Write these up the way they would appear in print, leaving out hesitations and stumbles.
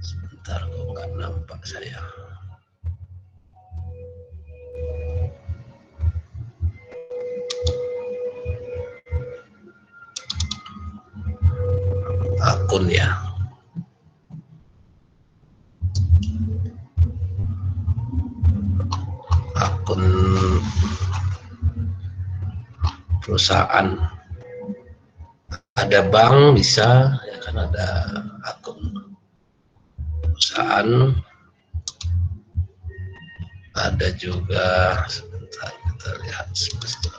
sebentar, kok nggak nampak saya. Akun ya. Akun perusahaan. Ada bank bisa, ya kan, ada akun perusahaan. Ada juga, sebentar kita lihat sebentar.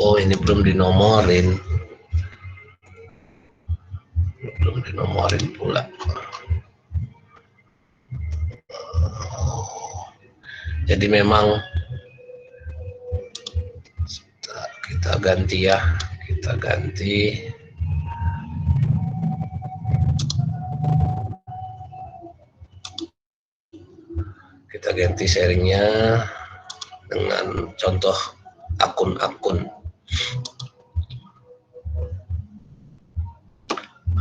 Oh, ini belum dinomorin. Belum dinomorin pula. Jadi memang kita ganti ya. Kita ganti. Kita ganti sharingnya dengan contoh akun-akun.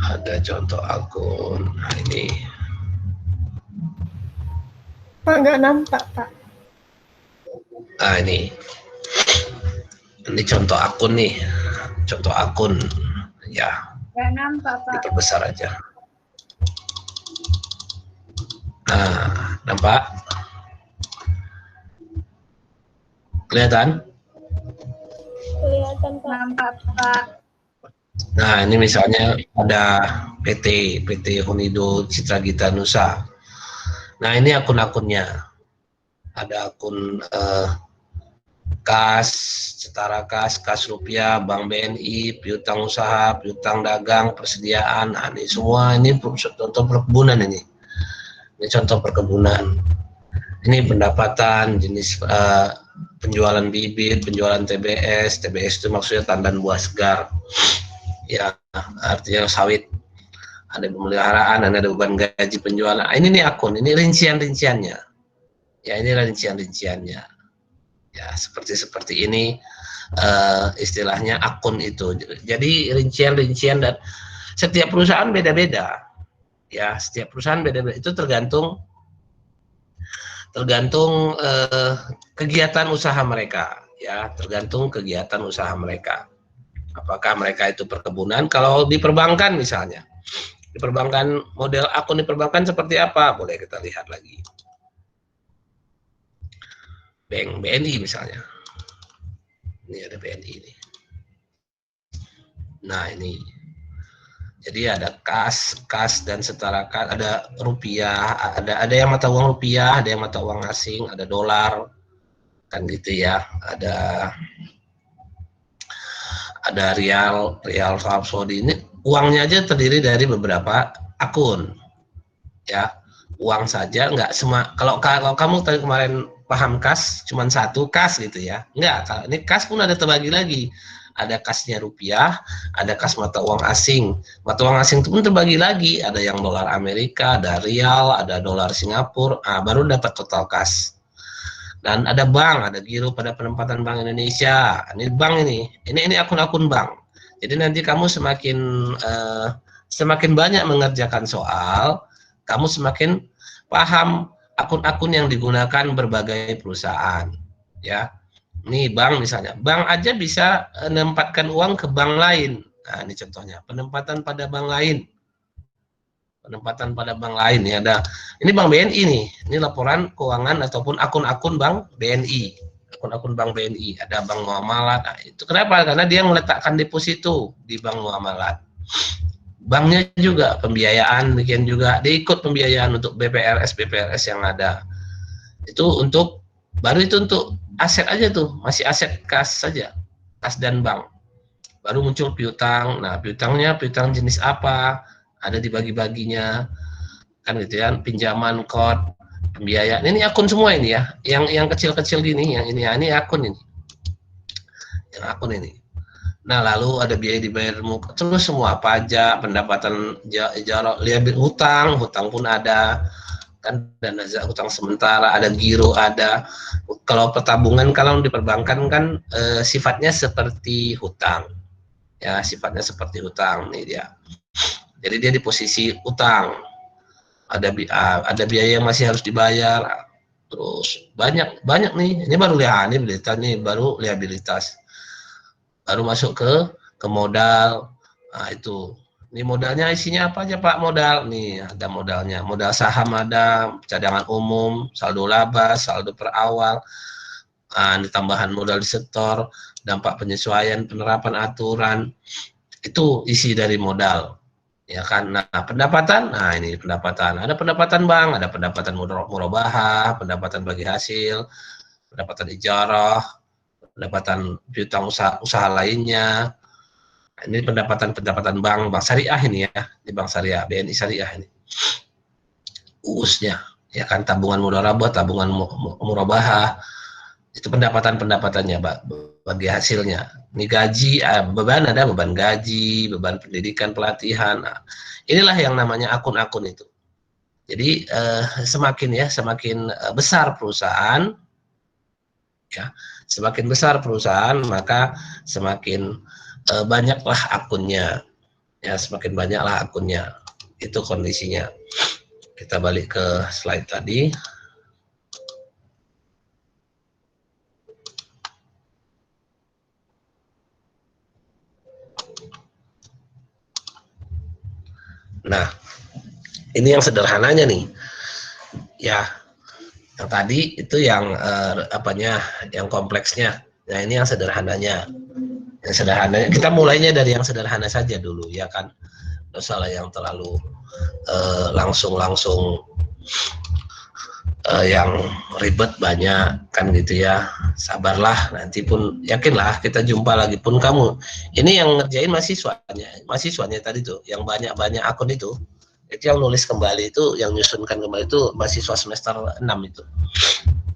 Ada contoh akun. Nah, ini. Pak, nggak nampak, Pak. Nah, ini. Ini contoh akun nih. Contoh akun. Ya. Nggak nampak, Pak. Diperbesar aja. Nah, nampak? Kelihatan? Kelihatan, Pak. Nampak, Pak. Nah, ini misalnya ada PT Hunido Citra Gita Nusa. Nah, ini akun-akunnya. Ada akun kas, setara kas rupiah, Bank BNI, piutang usaha, piutang dagang, persediaan. Nah, ini semua ini contoh perkebunan ini. Ini contoh perkebunan. Ini pendapatan, jenis penjualan bibit, penjualan TBS. TBS itu maksudnya tandan buah segar. Ya, artinya sawit. Ada pemeliharaan, ada beban gaji penjualan. Ini nih akun, ini rincian-rinciannya. Ya, ini rincian-rinciannya. Ya, seperti ini istilahnya akun itu. Jadi rincian-rincian, dan setiap perusahaan beda-beda. Ya, setiap perusahaan beda-beda. Itu tergantung kegiatan usaha mereka. Ya, tergantung kegiatan usaha mereka. Apakah mereka itu perkebunan? Kalau di perbankan misalnya, di perbankan, model akun di perbankan seperti apa? Boleh kita lihat lagi. Bank BNI misalnya. Ini ada BNI ini. Nah, ini. Jadi ada kas dan setara kas, ada rupiah, ada yang mata uang rupiah, ada yang mata uang asing, ada dolar, kan gitu ya. Ada rial Arab Saudi. Ini uangnya aja terdiri dari beberapa akun. Ya, uang saja nggak semua. Kalau kamu tadi kemarin paham kas cuma satu kas gitu ya, enggak. Kalau ini kas pun ada terbagi lagi. Ada kasnya rupiah, ada kas mata uang asing. Mata uang asing itu pun terbagi lagi. Ada yang dolar Amerika, ada rial, ada dolar Singapura. Baru dapat total kas. Dan ada bank, ada giro pada penempatan Bank Indonesia. Ini bank ini akun-akun bank. Jadi nanti kamu semakin banyak mengerjakan soal, kamu semakin paham akun-akun yang digunakan berbagai perusahaan. Ya, ini bank misalnya, bank aja bisa menempatkan uang ke bank lain. Nah, ini contohnya, penempatan pada bank lain. Penempatan pada bank lain ya, ada. Ini Bank BNI nih. Ini laporan keuangan ataupun akun-akun Bank BNI. Akun-akun Bank BNI, ada Bank Muamalat. Nah, itu kenapa? Karena dia meletakkan deposito di Bank Muamalat. Banknya juga pembiayaan, demikian juga dia ikut pembiayaan untuk BPRS yang ada. Itu untuk baru itu untuk aset aja tuh, masih aset kas saja, kas dan bank. Baru muncul piutang. Nah, piutangnya piutang jenis apa? Ada dibagi-baginya, kan gitu ya. Pinjaman, kod, pembiayaan. Ini akun semua ini ya. Yang kecil-kecil gini, yang ini ya, ini akun ini. Yang akun ini. Nah, lalu ada biaya dibayar muka, terus semua pajak, pendapatan ijarah, liabilitas hutang pun ada, kan dana hutang sementara, ada giro ada. Kalau pertabungan kalau di perbankan kan sifatnya seperti hutang. Ya, sifatnya seperti hutang nih dia. Jadi dia di posisi utang. Ada biaya yang masih harus dibayar. Terus banyak nih. Ini baru liabilitas nih, baru liabilitas. Baru masuk ke modal. Nah, itu. Ini modalnya isinya apa aja Pak? Modal nih, ada modalnya. Modal saham ada, cadangan umum, saldo laba, saldo per awal, tambahan modal di setor, dampak penyesuaian, penerapan aturan. Itu isi dari modal. Ya kan. Nah, pendapatan, nah ini pendapatan. Ada pendapatan bank, ada pendapatan murabahah, pendapatan bagi hasil, pendapatan ijarah, pendapatan piutang usaha lainnya. Ini pendapatan bank syariah ini ya, di bank syariah, BNI syariah ini. UUS-nya, ya kan, tabungan mudharabah, tabungan murabahah, itu pendapatan-pendapatannya bagi hasilnya. Ini gaji, beban ada beban gaji, beban pendidikan, pelatihan. Nah, inilah yang namanya akun-akun itu. Jadi semakin besar perusahaan, ya, semakin besar perusahaan maka semakin banyaklah akunnya, ya, semakin banyaklah akunnya. Itu kondisinya. Kita balik ke slide tadi. Nah, ini yang sederhananya nih, ya. Yang tadi itu yang yang kompleksnya. Nah, ini yang sederhananya. Yang sederhananya, kita mulainya dari yang sederhana saja dulu, ya kan. Nggak salah yang terlalu langsung yang ribet banyak kan gitu ya. Sabarlah, nanti pun yakinlah kita jumpa lagi pun kamu. Ini yang ngerjain mahasiswanya tadi tuh, yang banyak akun itu yang nulis kembali itu, yang nyusunkan kembali itu mahasiswa semester 6 itu.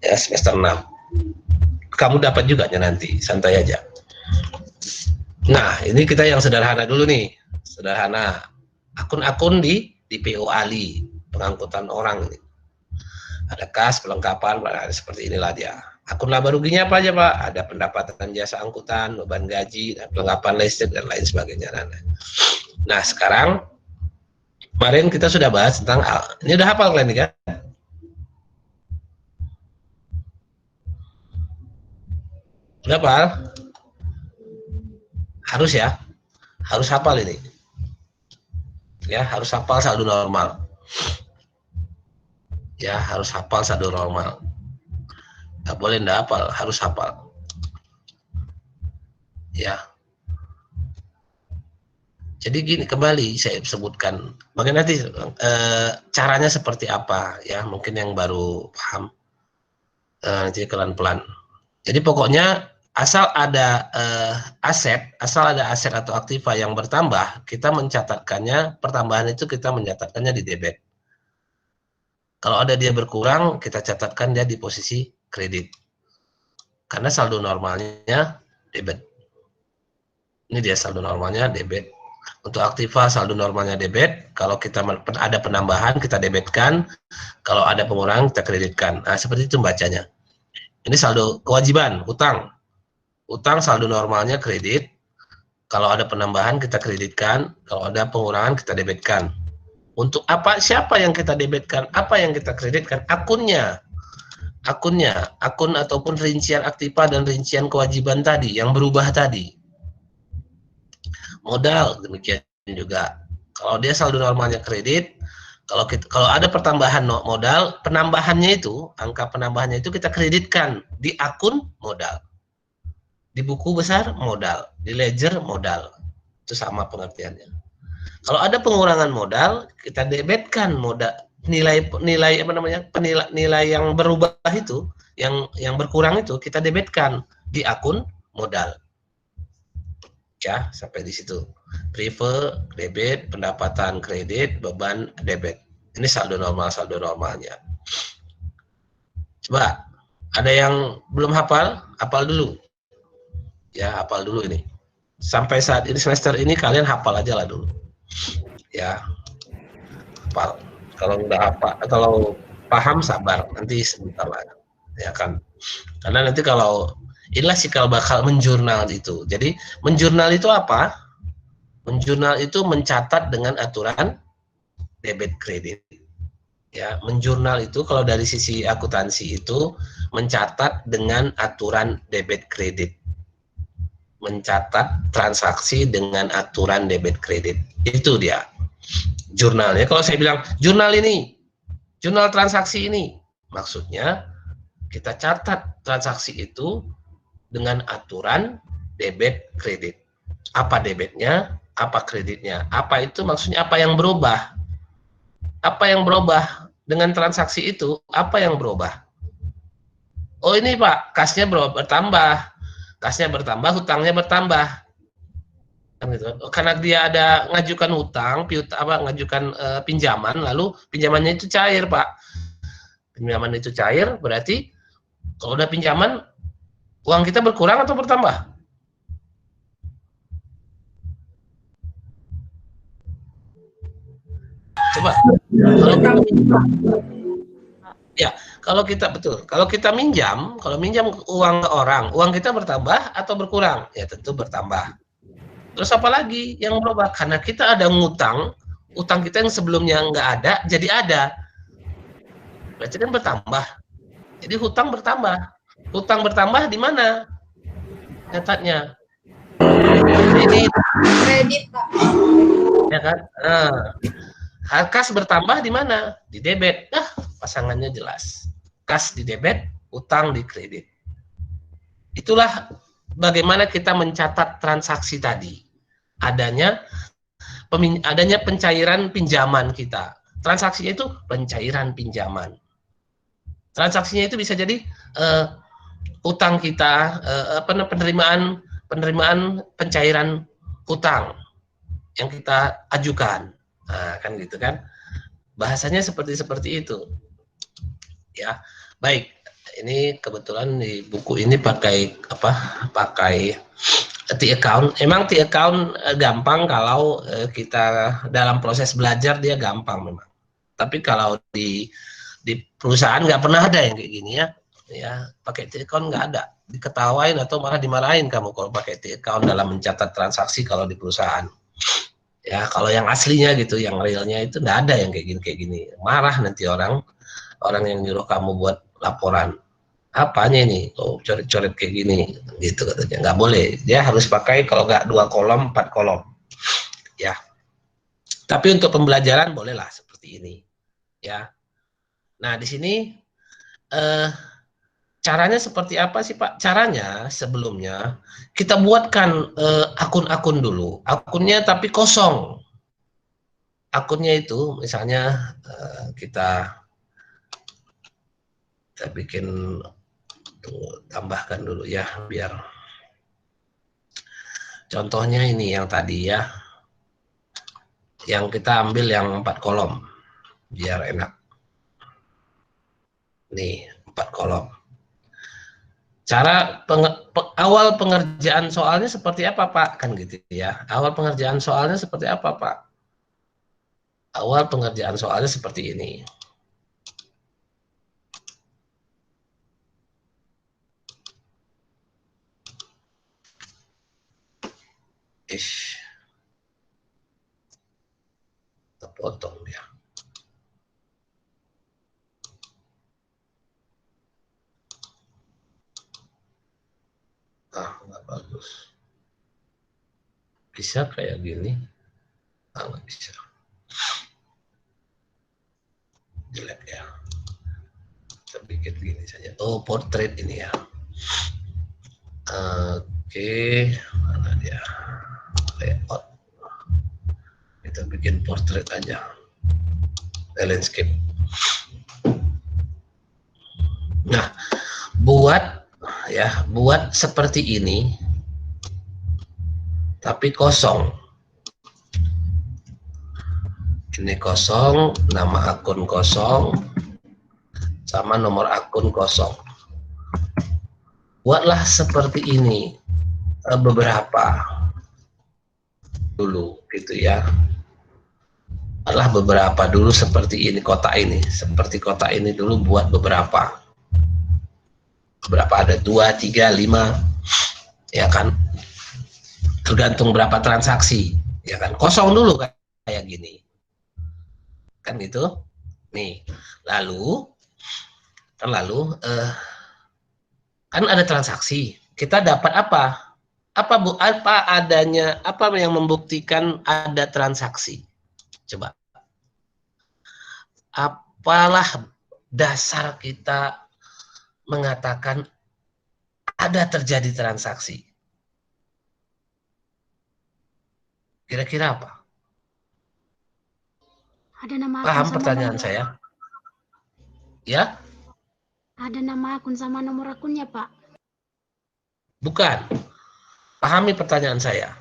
Ya, semester 6. Kamu dapat juga nanti, santai aja. Nah, ini kita yang sederhana dulu nih. Sederhana. Akun-akun di PO Ali, pengangkutan orang ini. Ada kas, pelengkapan, seperti inilah dia. Akun laba ruginya apa aja Pak? Ada pendapatan jasa angkutan, beban gaji, dan pelengkapan listrik, dan lain sebagainya. Nah, sekarang kemarin kita sudah bahas tentang ini udah hafal kalian nih kan? Udah hafal? Harus ya, harus hafal ini. Ya, harus hafal saldo normal. Ya, harus hafal saldo normal. Nggak boleh nggak hafal, harus hafal. Ya. Jadi gini, kembali saya sebutkan, bagaimana nanti caranya seperti apa ya, mungkin yang baru paham nanti pelan-pelan. Jadi pokoknya asal ada aset atau aktiva yang bertambah, kita mencatatkannya, pertambahan itu kita mencatatkannya di debit. Kalau ada dia berkurang, kita catatkan dia di posisi kredit. Karena saldo normalnya debit. Ini dia saldo normalnya debit. Untuk aktiva saldo normalnya debit, kalau kita ada penambahan kita debitkan, kalau ada pengurangan kita kreditkan. Nah, seperti itu bacanya. Ini saldo kewajiban, utang. Utang saldo normalnya kredit, kalau ada penambahan kita kreditkan, kalau ada pengurangan kita debitkan. Untuk apa? Siapa yang kita debitkan? Apa yang kita kreditkan? Akunnya. Akun ataupun rincian aktiva dan rincian kewajiban tadi, yang berubah tadi. Modal demikian juga. Kalau dia saldo normalnya kredit, kalau ada pertambahan modal, penambahannya itu, angka penambahannya itu kita kreditkan di akun modal. Di buku besar modal, di ledger modal. Itu sama pengertiannya. Kalau ada pengurangan modal, kita debitkan modal, nilai yang berubah itu, yang berkurang itu kita debitkan di akun modal. Ya, sampai di situ. Prive, debit, pendapatan kredit, beban debit. Ini saldo normalnya. Coba, ada yang belum hafal? Hafal dulu. Ya, hafal dulu ini. Sampai saat ini semester ini kalian hafal aja lah dulu. Ya. Hafal. Kalau udah hafal, kalau paham sabar, nanti sebentar lah. Ya kan. Karena nanti kalau inilah cikal bakal menjurnal itu. Jadi menjurnal itu apa? Menjurnal itu mencatat dengan aturan debit kredit. Ya, menjurnal itu kalau dari sisi akuntansi itu mencatat dengan aturan debit kredit. Mencatat transaksi dengan aturan debit kredit. Itu dia. Jurnalnya. Kalau saya bilang jurnal ini, jurnal transaksi ini, maksudnya kita catat transaksi itu dengan aturan debit kredit. Apa debitnya, apa kreditnya, apa itu maksudnya, apa yang berubah. Apa yang berubah dengan transaksi itu, apa yang berubah? Oh ini Pak, kasnya bertambah, kasnya bertambah, hutangnya bertambah. Kan gitu. Karena dia ada ngajukan hutang, ngajukan pinjaman, lalu pinjamannya itu cair Pak. Pinjaman itu cair, berarti kalau udah pinjaman, uang kita berkurang atau bertambah? Coba. Kalau kita betul, kalau kita minjam, kalau minjam uang ke orang, uang kita bertambah atau berkurang? Ya tentu bertambah. Terus apa lagi yang berubah? Karena kita ada ngutang, utang kita yang sebelumnya nggak ada, jadi ada. Berarti kan bertambah. Jadi hutang bertambah. Hutang bertambah di mana? Catatnya. Kredit. Kredit, Pak. Ya kan? Kas bertambah di mana? Di debit. Pasangannya jelas. Kas di debit, utang di kredit. Itulah bagaimana kita mencatat transaksi tadi. Adanya pencairan pinjaman kita. Transaksinya itu pencairan pinjaman. Transaksinya itu bisa jadi utang kita, penerimaan pencairan utang yang kita ajukan. Nah, kan gitu kan. Bahasanya seperti itu. Ya. Baik. Ini kebetulan di buku ini pakai Pakai T-account. Emang T-account gampang kalau kita dalam proses belajar, dia gampang memang. Tapi kalau di perusahaan nggak pernah ada yang kayak gini ya pakai T-account nggak ada, diketawain atau malah dimarahin kamu kalau pakai T-account dalam mencatat transaksi kalau di perusahaan. Ya kalau yang aslinya gitu, yang realnya itu nggak ada yang kayak gini, marah nanti orang yang nyuruh kamu buat laporan. Apanya ini? Oh, coret-coret kayak gini, gitu katanya. Nggak boleh. Dia harus pakai kalau nggak 2 kolom, 4 kolom. Ya. Tapi untuk pembelajaran bolehlah seperti ini. Ya. Nah, di sini caranya seperti apa sih Pak? Caranya sebelumnya kita buatkan akun-akun dulu. Akunnya tapi kosong. Akunnya itu misalnya kita bikin, tambahkan dulu ya biar contohnya ini yang tadi ya, yang kita ambil yang 4 kolom biar enak. Nih 4 kolom. Cara awal pengerjaan soalnya seperti apa Pak? Kan gitu ya. Awal pengerjaan soalnya seperti apa Pak? Awal pengerjaan soalnya seperti ini. Terpotong dia. Nggak bagus. Bisa kayak gini? Nggak bisa. Jelek ya. Kita bikin gini saja. Oh, portrait ini ya. Oke, mana dia? Layout. Kita bikin portrait aja. Landscape. Nah, buat seperti ini, tapi kosong. Ini kosong, nama akun kosong, sama nomor akun kosong. Buatlah seperti ini beberapa. dulu gitu ya. Adalah beberapa dulu seperti ini, seperti kota ini dulu buat beberapa ada 2, 3, 5 ya kan, tergantung berapa transaksi ya kan, kosong dulu kan kayak gini kan gitu nih. Lalu kan ada transaksi, kita dapat apa adanya, apa yang membuktikan ada transaksi, coba apalah dasar kita mengatakan ada terjadi transaksi, kira-kira apa? Ada nama akun Paham sama pertanyaan nomor, saya ya? ada nama akun sama nomor akunnya, Pak. Bukan. Pahami pertanyaan saya.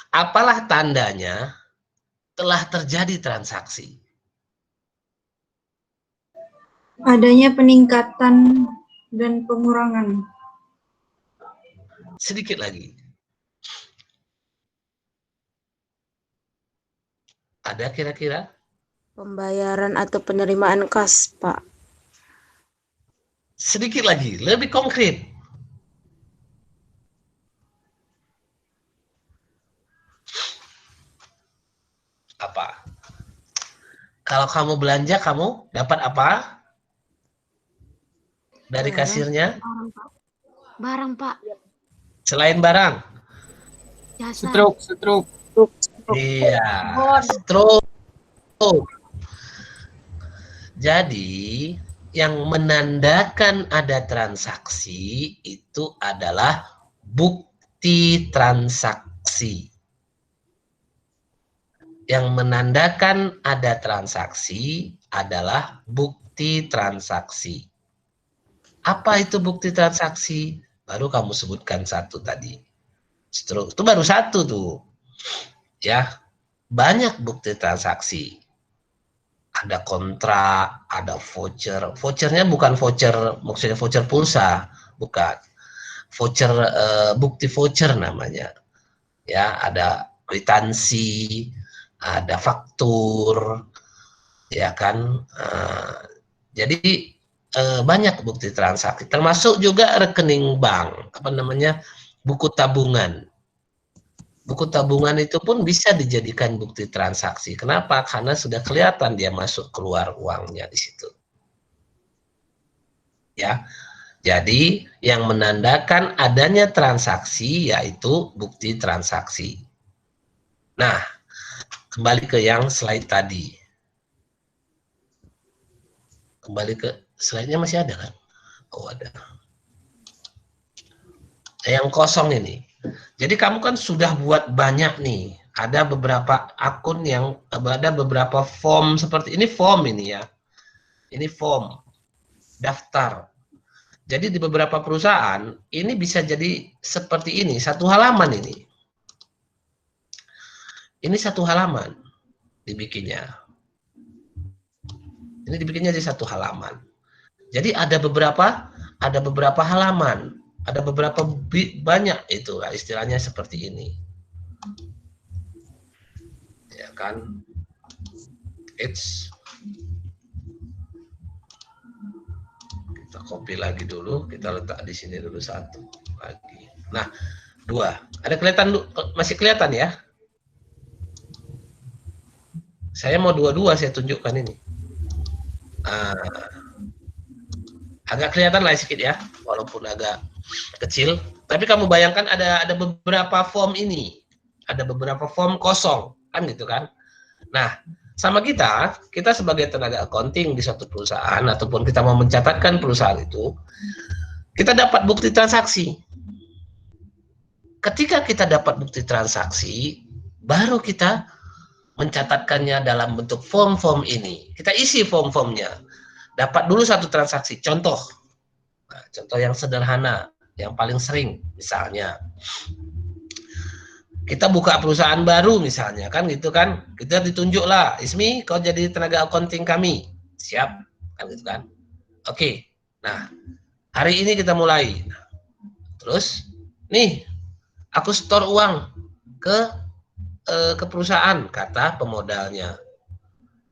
Apalah tandanya telah terjadi transaksi? Adanya peningkatan dan pengurangan. Sedikit lagi. Ada kira-kira? Pembayaran atau penerimaan kas, Pak. Sedikit lagi, lebih konkret. Apa? Kalau kamu belanja, kamu dapat apa? Dari kasirnya? Barang, Pak. Barang, Pak. Selain barang? Jasa. Stroke. Iya, stroke. Jadi, yang menandakan ada transaksi itu adalah bukti transaksi. Yang menandakan ada transaksi adalah bukti transaksi. Apa itu bukti transaksi? Baru kamu sebutkan satu tadi. Stroke itu baru satu tuh. Ya, banyak bukti transaksi. Ada kontrak, ada voucher. Vouchernya bukan voucher, maksudnya voucher pulsa, bukan. Voucher, bukti voucher namanya. Ya, ada kwitansi, ada faktur, ya kan. Jadi banyak bukti transaksi, termasuk juga rekening bank, buku tabungan. Buku tabungan itu pun bisa dijadikan bukti transaksi. Kenapa? Karena sudah kelihatan dia masuk keluar uangnya di situ. Ya. Jadi yang menandakan adanya transaksi yaitu bukti transaksi. Nah, kembali ke yang slide tadi. Kembali ke slide-nya, masih ada kan? Oh, ada. Yang kosong ini. Jadi kamu kan sudah buat banyak nih. Ada beberapa akun yang ada beberapa form seperti ini, form ini ya. Ini form daftar. Jadi di beberapa perusahaan ini bisa jadi seperti ini, satu halaman ini. Ini satu halaman dibikinnya. Ini dibikinnya di satu halaman. Jadi ada beberapa halaman. Ada beberapa banyak itu lah, istilahnya seperti ini. Ya kan? Kita copy lagi dulu, kita letak di sini dulu satu lagi. Nah, 2. Ada kelihatan, masih kelihatan ya? Saya mau dua-dua saya tunjukkan ini. Agak kelihatan lah sedikit ya, walaupun agak kecil, tapi kamu bayangkan ada beberapa form ini, ada beberapa form kosong kan gitu kan. Nah, sama kita sebagai tenaga accounting di suatu perusahaan ataupun kita mau mencatatkan perusahaan itu, kita dapat bukti transaksi. Ketika kita dapat bukti transaksi, baru kita mencatatkannya dalam bentuk form-form ini. Kita isi form-formnya. Dapat dulu satu transaksi, contoh. Nah, contoh yang sederhana, yang paling sering, misalnya kita buka perusahaan baru misalnya, kan gitu kan, kita ditunjuk lah, Ismi kau jadi tenaga accounting kami, siap, kan gitu kan. Oke, nah hari ini kita mulai. Terus nih aku store uang ke ke perusahaan, kata pemodalnya.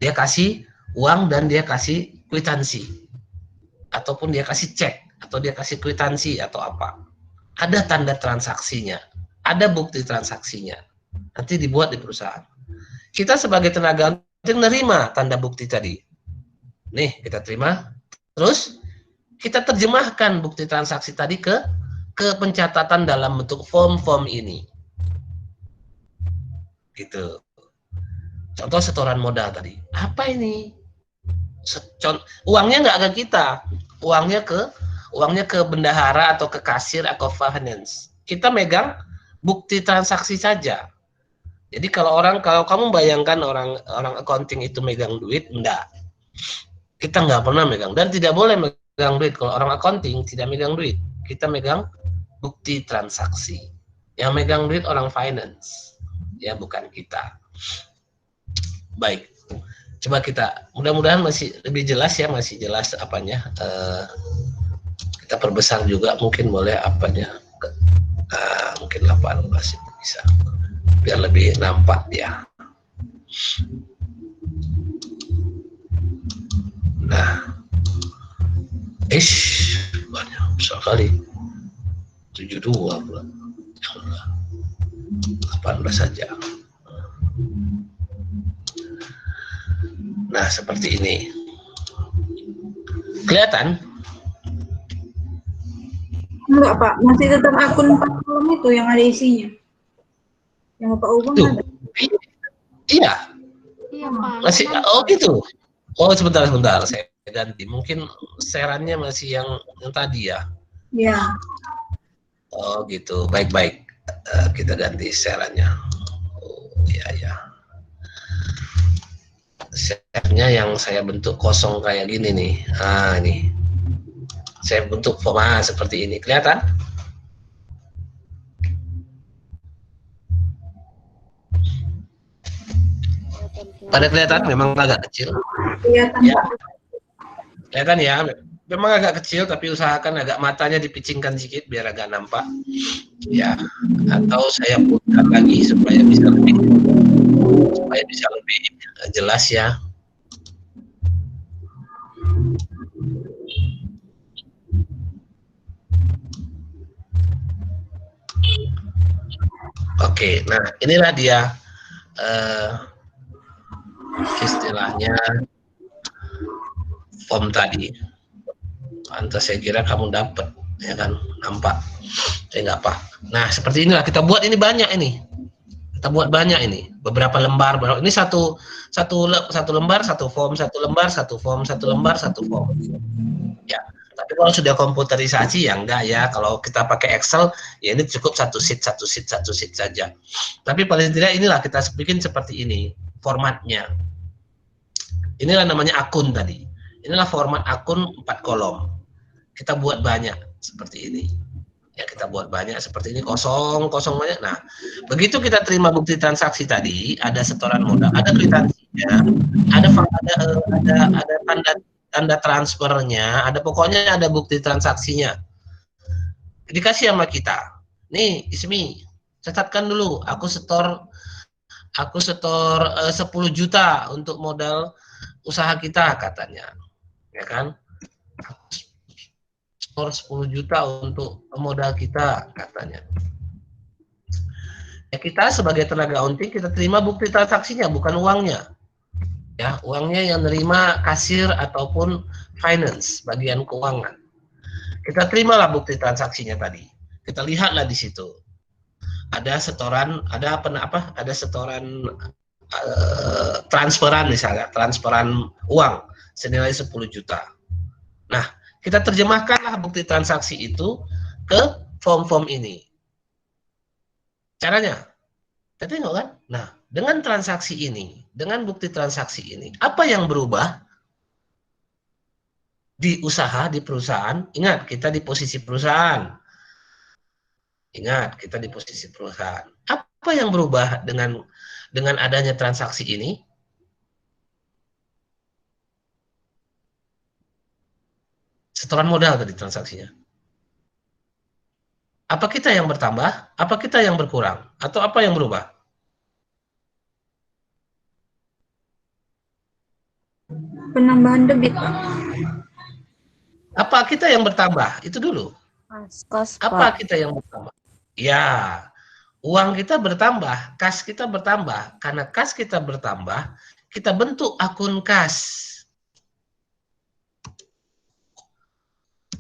Dia kasih uang dan dia kasih kwitansi. Ataupun dia kasih cek, atau dia kasih kwitansi, atau apa. Ada tanda transaksinya, ada bukti transaksinya. Nanti dibuat di perusahaan. Kita sebagai tenaga accounting nerima tanda bukti tadi. Nih, kita terima. Terus, kita terjemahkan bukti transaksi tadi ke pencatatan dalam bentuk form-form ini. Gitu. Contoh setoran modal tadi. Apa ini? Uangnya nggak ke kita, uangnya ke bendahara atau ke kasir atau finance. Kita megang bukti transaksi saja. Jadi kalau kamu bayangkan orang accounting itu megang duit, enggak. Kita nggak pernah megang dan tidak boleh megang duit. Kalau orang accounting tidak megang duit, kita megang bukti transaksi. Yang megang duit orang finance, ya bukan kita. Baik. Coba kita, mudah-mudahan masih lebih jelas ya, masih jelas apanya. Kita perbesar juga, mungkin boleh apanya. Mungkin 18 itu bisa. Biar lebih nampak ya. Nah. Banyak, besar kali. 72 pula. Janganlah. 18 saja. Nah, seperti ini. Kelihatan? Enggak, Pak. Masih tetap akun 4 kolom itu yang ada isinya. Yang Bapak ubah Tuh. ada. Iya. Iya, Pak. Masih, oh gitu. Oh, sebentar. Saya ganti. Mungkin serannya masih yang tadi ya. Iya. Oh, gitu. Baik-baik. Kita ganti serannya. Oh, iya. Share-nya yang saya bentuk kosong kayak gini nih. Ini. Saya bentuk format seperti ini. Kelihatan? Pada kelihatan memang agak kecil. Kelihatan, Ya. Pak. Kelihatan ya. Memang agak kecil tapi usahakan agak matanya dipicingkan sedikit biar agak nampak. Ya. Atau saya putar lagi supaya bisa lebih jelas ya. Oke, nah inilah dia istilahnya form tadi. Pantas saya kira kamu dapat, ya kan, nampak. Saya nggak apa. Nah seperti inilah kita buat ini banyak ini. Kita buat banyak ini, beberapa lembar. Ini satu lembar, satu form, satu lembar, satu form, satu lembar, satu form. Ya, tapi kalau sudah komputerisasi ya enggak ya. Kalau kita pakai Excel, ya ini cukup satu sheet saja. Tapi paling tidak inilah kita bikin seperti ini formatnya. Inilah namanya akun tadi. Inilah format akun 4 kolom. Kita buat banyak seperti ini. Ya kita buat banyak seperti ini, kosong banyak. Nah, begitu kita terima bukti transaksi tadi, ada setoran modal, ada kwitansinya, ada tanda transfernya, pokoknya ada bukti transaksinya. Dikasih sama kita. Nih, Ismi, catatkan dulu, aku setor 10 juta untuk modal usaha kita katanya. Ya kan? 10 juta untuk modal kita katanya. Ya kita sebagai tenaga accounting kita terima bukti transaksinya bukan uangnya. Ya, uangnya yang nerima kasir ataupun finance, bagian keuangan. Kita terimalah bukti transaksinya tadi. Kita lihatlah di situ. Ada setoran, ada setoran transferan misalnya, transferan uang senilai 10 juta. Nah, kita terjemahkanlah bukti transaksi itu ke form-form ini. Caranya, kita tengok kan? Nah, dengan transaksi ini, dengan bukti transaksi ini, apa yang berubah di usaha, di perusahaan? Ingat, kita di posisi perusahaan. Ingat, kita di posisi perusahaan. Apa yang berubah dengan adanya transaksi ini? Setoran modal tadi transaksinya. Apa kita yang bertambah? Apa kita yang berkurang? Atau apa yang berubah? Penambahan debit, Pak. Apa kita yang bertambah? Itu dulu. Kas, Apa Pak. kita yang bertambah? Ya, uang kita bertambah, kas kita bertambah. Karena kas kita bertambah, kita bentuk akun kas.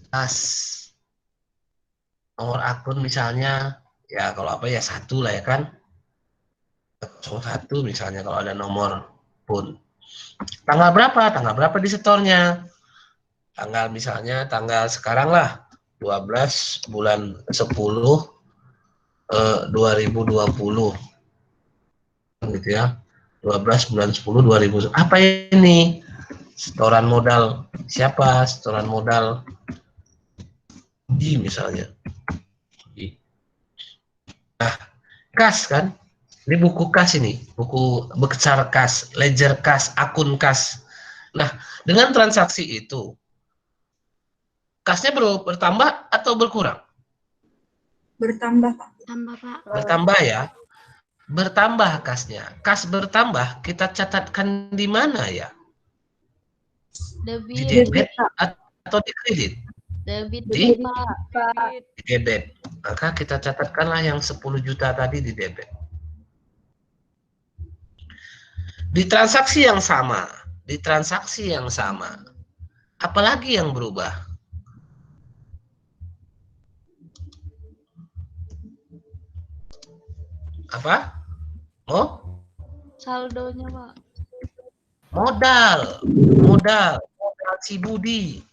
Kas. Nomor akun misalnya, ya kalau apa ya 1 lah ya kan. 1 misalnya kalau ada nomor pun. Tanggal berapa? Tanggal berapa disetornya? Tanggal misalnya tanggal sekarang lah 12 bulan 10 2020 gitu ya. 12 bulan 10 2020. Apa ini? Setoran modal siapa? Setoran modal di misalnya. Nah, kas kan? Ini buku kas ini, buku besar kas, ledger kas, akun kas. Nah, dengan transaksi itu kasnya bertambah atau berkurang? Bertambah, Pak. Tambah, Pak. Bertambah ya. Bertambah kasnya. Kas bertambah, kita catatkan di mana ya? Di debit atau di kredit? Debit, Di Pak. debit. Maka kita catatkanlah yang 10 juta tadi di debit. Di transaksi yang sama, apalagi yang berubah? Apa? Oh? Saldonya, Pak. Modal si Budi.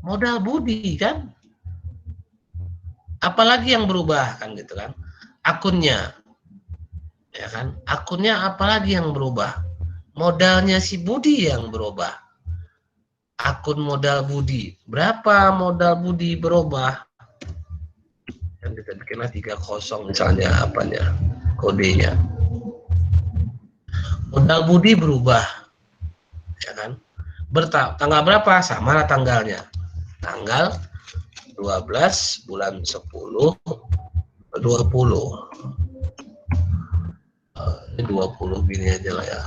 Modal Budi kan? Apalagi yang berubah kan gitu kan? Akunnya. Ya kan? Akunnya apalagi yang berubah? Modalnya si Budi yang berubah. Akun modal Budi. Berapa modal Budi berubah? Dan kita bikinlah 30 misalnya apanya? Kodenya. Modal Budi berubah. Ya kan? Tanggal berapa? Sama lah tanggalnya. Tanggal 12 bulan 10 20. Ini 20 gini aja lah ya.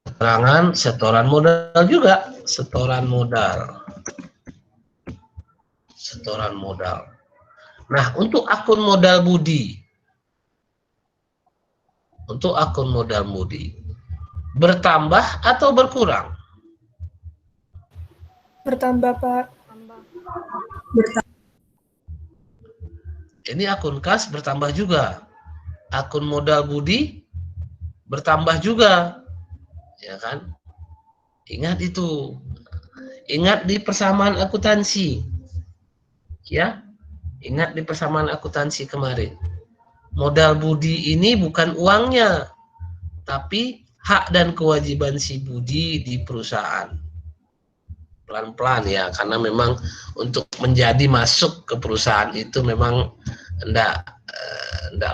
Keterangan setoran modal juga. Setoran modal. Nah, untuk akun modal Budi. Bertambah atau berkurang? Bertambah, Pak. Bertambah. Ini akun kas bertambah juga. Akun modal Budi bertambah juga. Ya kan? Ingat itu. Ingat di persamaan akuntansi. Ya. Ingat di persamaan akuntansi kemarin. Modal Budi ini bukan uangnya, tapi hak dan kewajiban si Budi di perusahaan. Pelan-pelan ya, karena memang untuk menjadi masuk ke perusahaan itu memang enggak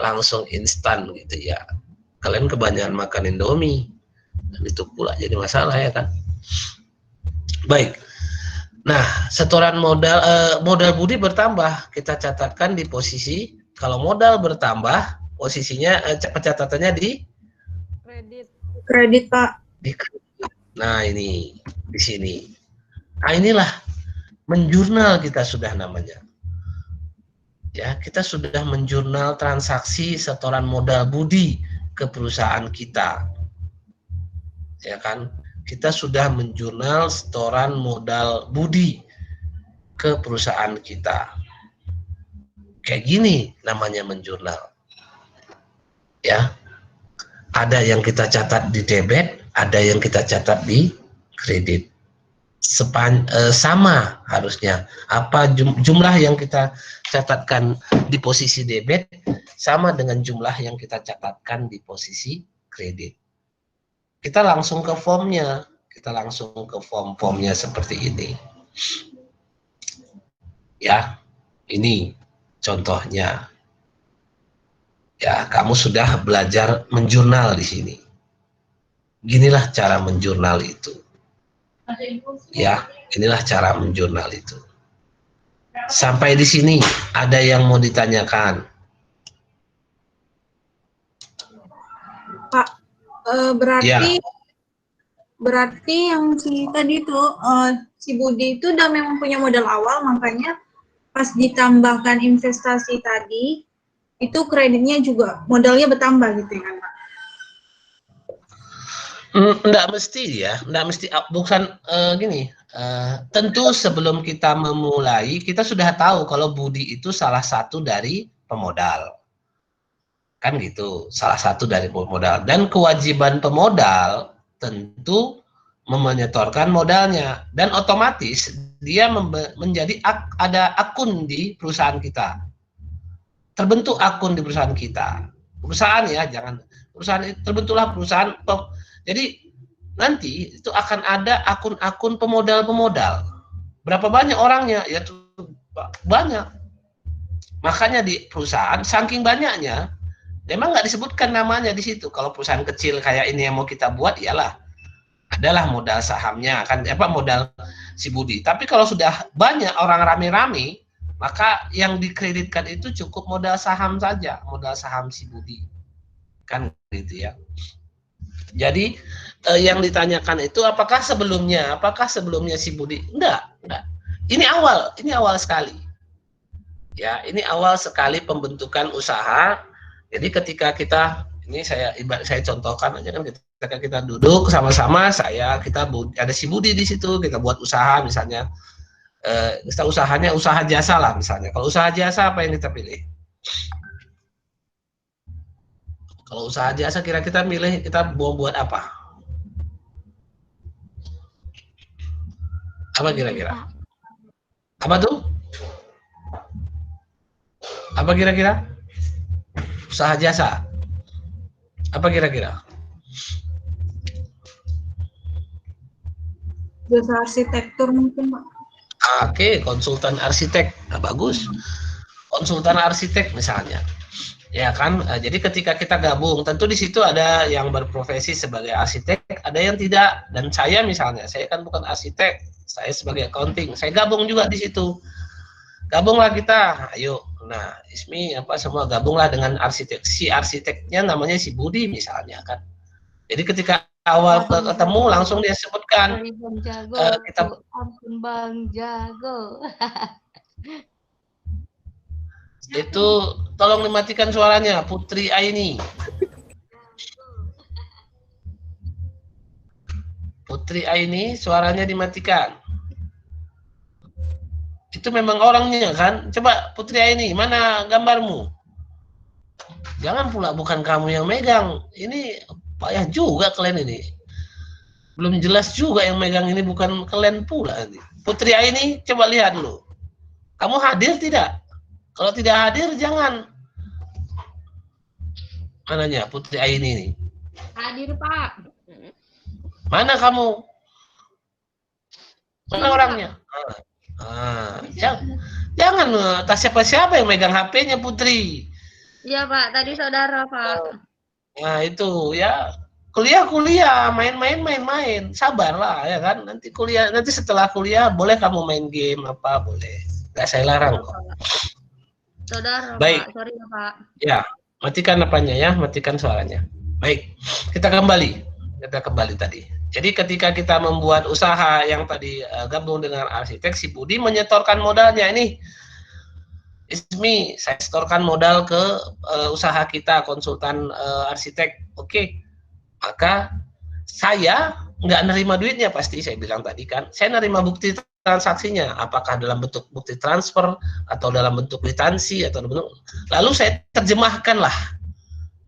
langsung instan gitu ya. Kalian kebanyakan makan Indomie, dan itu pula jadi masalah ya kan. Baik. Nah, setoran modal Budi bertambah, kita catatkan di posisi kalau modal bertambah, posisinya pencatatannya di Kredit, Pak. Nah, ini di sini. Nah, inilah menjurnal kita sudah namanya. Ya, kita sudah menjurnal transaksi setoran modal Budi ke perusahaan kita. Ya kan? Kita sudah menjurnal setoran modal Budi ke perusahaan kita. Kayak gini namanya menjurnal. Ya. Ada yang kita catat di debit, ada yang kita catat di kredit. Sama harusnya. Apa jumlah yang kita catatkan di posisi debit sama dengan jumlah yang kita catatkan di posisi kredit. Kita langsung ke formnya. Formnya seperti ini. Ya, ini contohnya. Ya, kamu sudah belajar menjurnal di sini. Ginilah cara menjurnal itu. Ya, inilah cara menjurnal itu. Sampai di sini ada yang mau ditanyakan? Berarti yang si tadi itu si Budi itu udah memang punya modal awal, makanya pas ditambahkan investasi tadi itu kreditnya juga modalnya bertambah gitu ya kan Pak? Enggak mesti ya, enggak mesti, bukan gini. Tentu sebelum kita memulai kita sudah tahu kalau Budi itu salah satu dari pemodal. Kan gitu, salah satu dari pemodal, dan kewajiban pemodal tentu menyetorkan modalnya, dan otomatis dia menjadi ada akun di perusahaan kita, terbentuk akun di perusahaan kita, perusahaan ya, jangan perusahaan, terbentuklah perusahaan. Jadi nanti itu akan ada akun-akun pemodal. Berapa banyak orangnya? Ya banyak. Makanya di perusahaan saking banyaknya memang nggak disebutkan namanya di situ. Kalau perusahaan kecil kayak ini yang mau kita buat, iyalah adalah modal sahamnya kan, modal si Budi. Tapi kalau sudah banyak orang rame-rame, maka yang dikreditkan itu cukup modal saham saja, modal saham si Budi, kan gitu ya. Jadi yang ditanyakan itu apakah sebelumnya si Budi? Enggak. Ini awal sekali. Ya, ini awal sekali pembentukan usaha. Jadi ketika kita, ini saya contohkan aja kan, ketika kita duduk sama-sama, kita ada si Budi di situ, kita buat usaha misalnya, kita usahanya usaha jasa lah misalnya. Kalau usaha jasa apa yang kita pilih? Kalau usaha jasa kita milih, kita mau buat apa? Apa kira-kira? Apa tuh? Apa kira-kira? Usaha jasa. Apa kira-kira? Jasa arsitektur mungkin Pak. Oke, konsultan arsitek. Nah, bagus. Konsultan arsitek misalnya. Ya kan? Jadi ketika kita gabung, tentu di situ ada yang berprofesi sebagai arsitek, ada yang tidak. Dan saya misalnya, saya kan bukan arsitek, saya sebagai accounting. Saya gabung juga di situ. Gabunglah kita, ayo. Nah, Ismi semua gabunglah dengan arsitek. Si arsiteknya namanya si Budi misalnya kan. Jadi ketika awal ketemu langsung dia sebutkan, kita ampun Bang Jago. itu tolong dimatikan suaranya, Putri Aini. Putri Aini suaranya dimatikan. Itu memang orangnya kan. Coba Putri Aini, mana gambarmu? Jangan pula bukan kamu yang megang. Ini payah juga kalian ini. Belum jelas juga yang megang ini bukan kalian pula. Putri Aini, coba lihat dulu. Kamu hadir tidak? Kalau tidak hadir, jangan. Mananya Putri Aini ini? Hadir Pak. Mana kamu? Mana orangnya? Jangan atas siapa-siapa yang megang HP-nya Putri. Iya Pak, tadi saudara Pak. Nah itu ya, kuliah, main, sabarlah ya kan. Nanti setelah kuliah boleh kamu main game apa boleh, nggak saya larang kok. Saudara Baik. Pak, sorry ya Pak. Ya, matikan apanya ya, matikan suaranya. Baik, kita kembali tadi. Jadi ketika kita membuat usaha yang tadi gabung dengan arsitek, si Budi menyetorkan modalnya ini. Ismi, saya setorkan modal ke usaha kita, konsultan arsitek. Oke, maka saya nggak nerima duitnya pasti, saya bilang tadi kan. Saya nerima bukti transaksinya, apakah dalam bentuk bukti transfer, atau dalam bentuk kwitansi, atau dalam bentuk. Lalu saya terjemahkanlah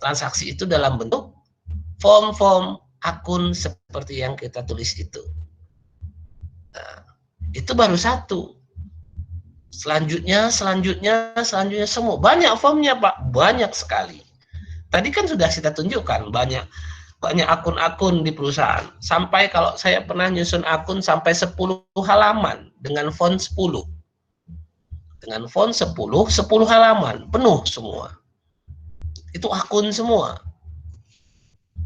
transaksi itu dalam bentuk form akun seperti yang kita tulis itu. Nah, itu baru satu. Selanjutnya semua. Banyak formnya Pak, banyak sekali. Tadi kan sudah kita tunjukkan banyak akun-akun di perusahaan. Sampai kalau saya pernah nyusun akun sampai 10 halaman dengan font 10. Dengan font 10 halaman, penuh semua. Itu akun semua.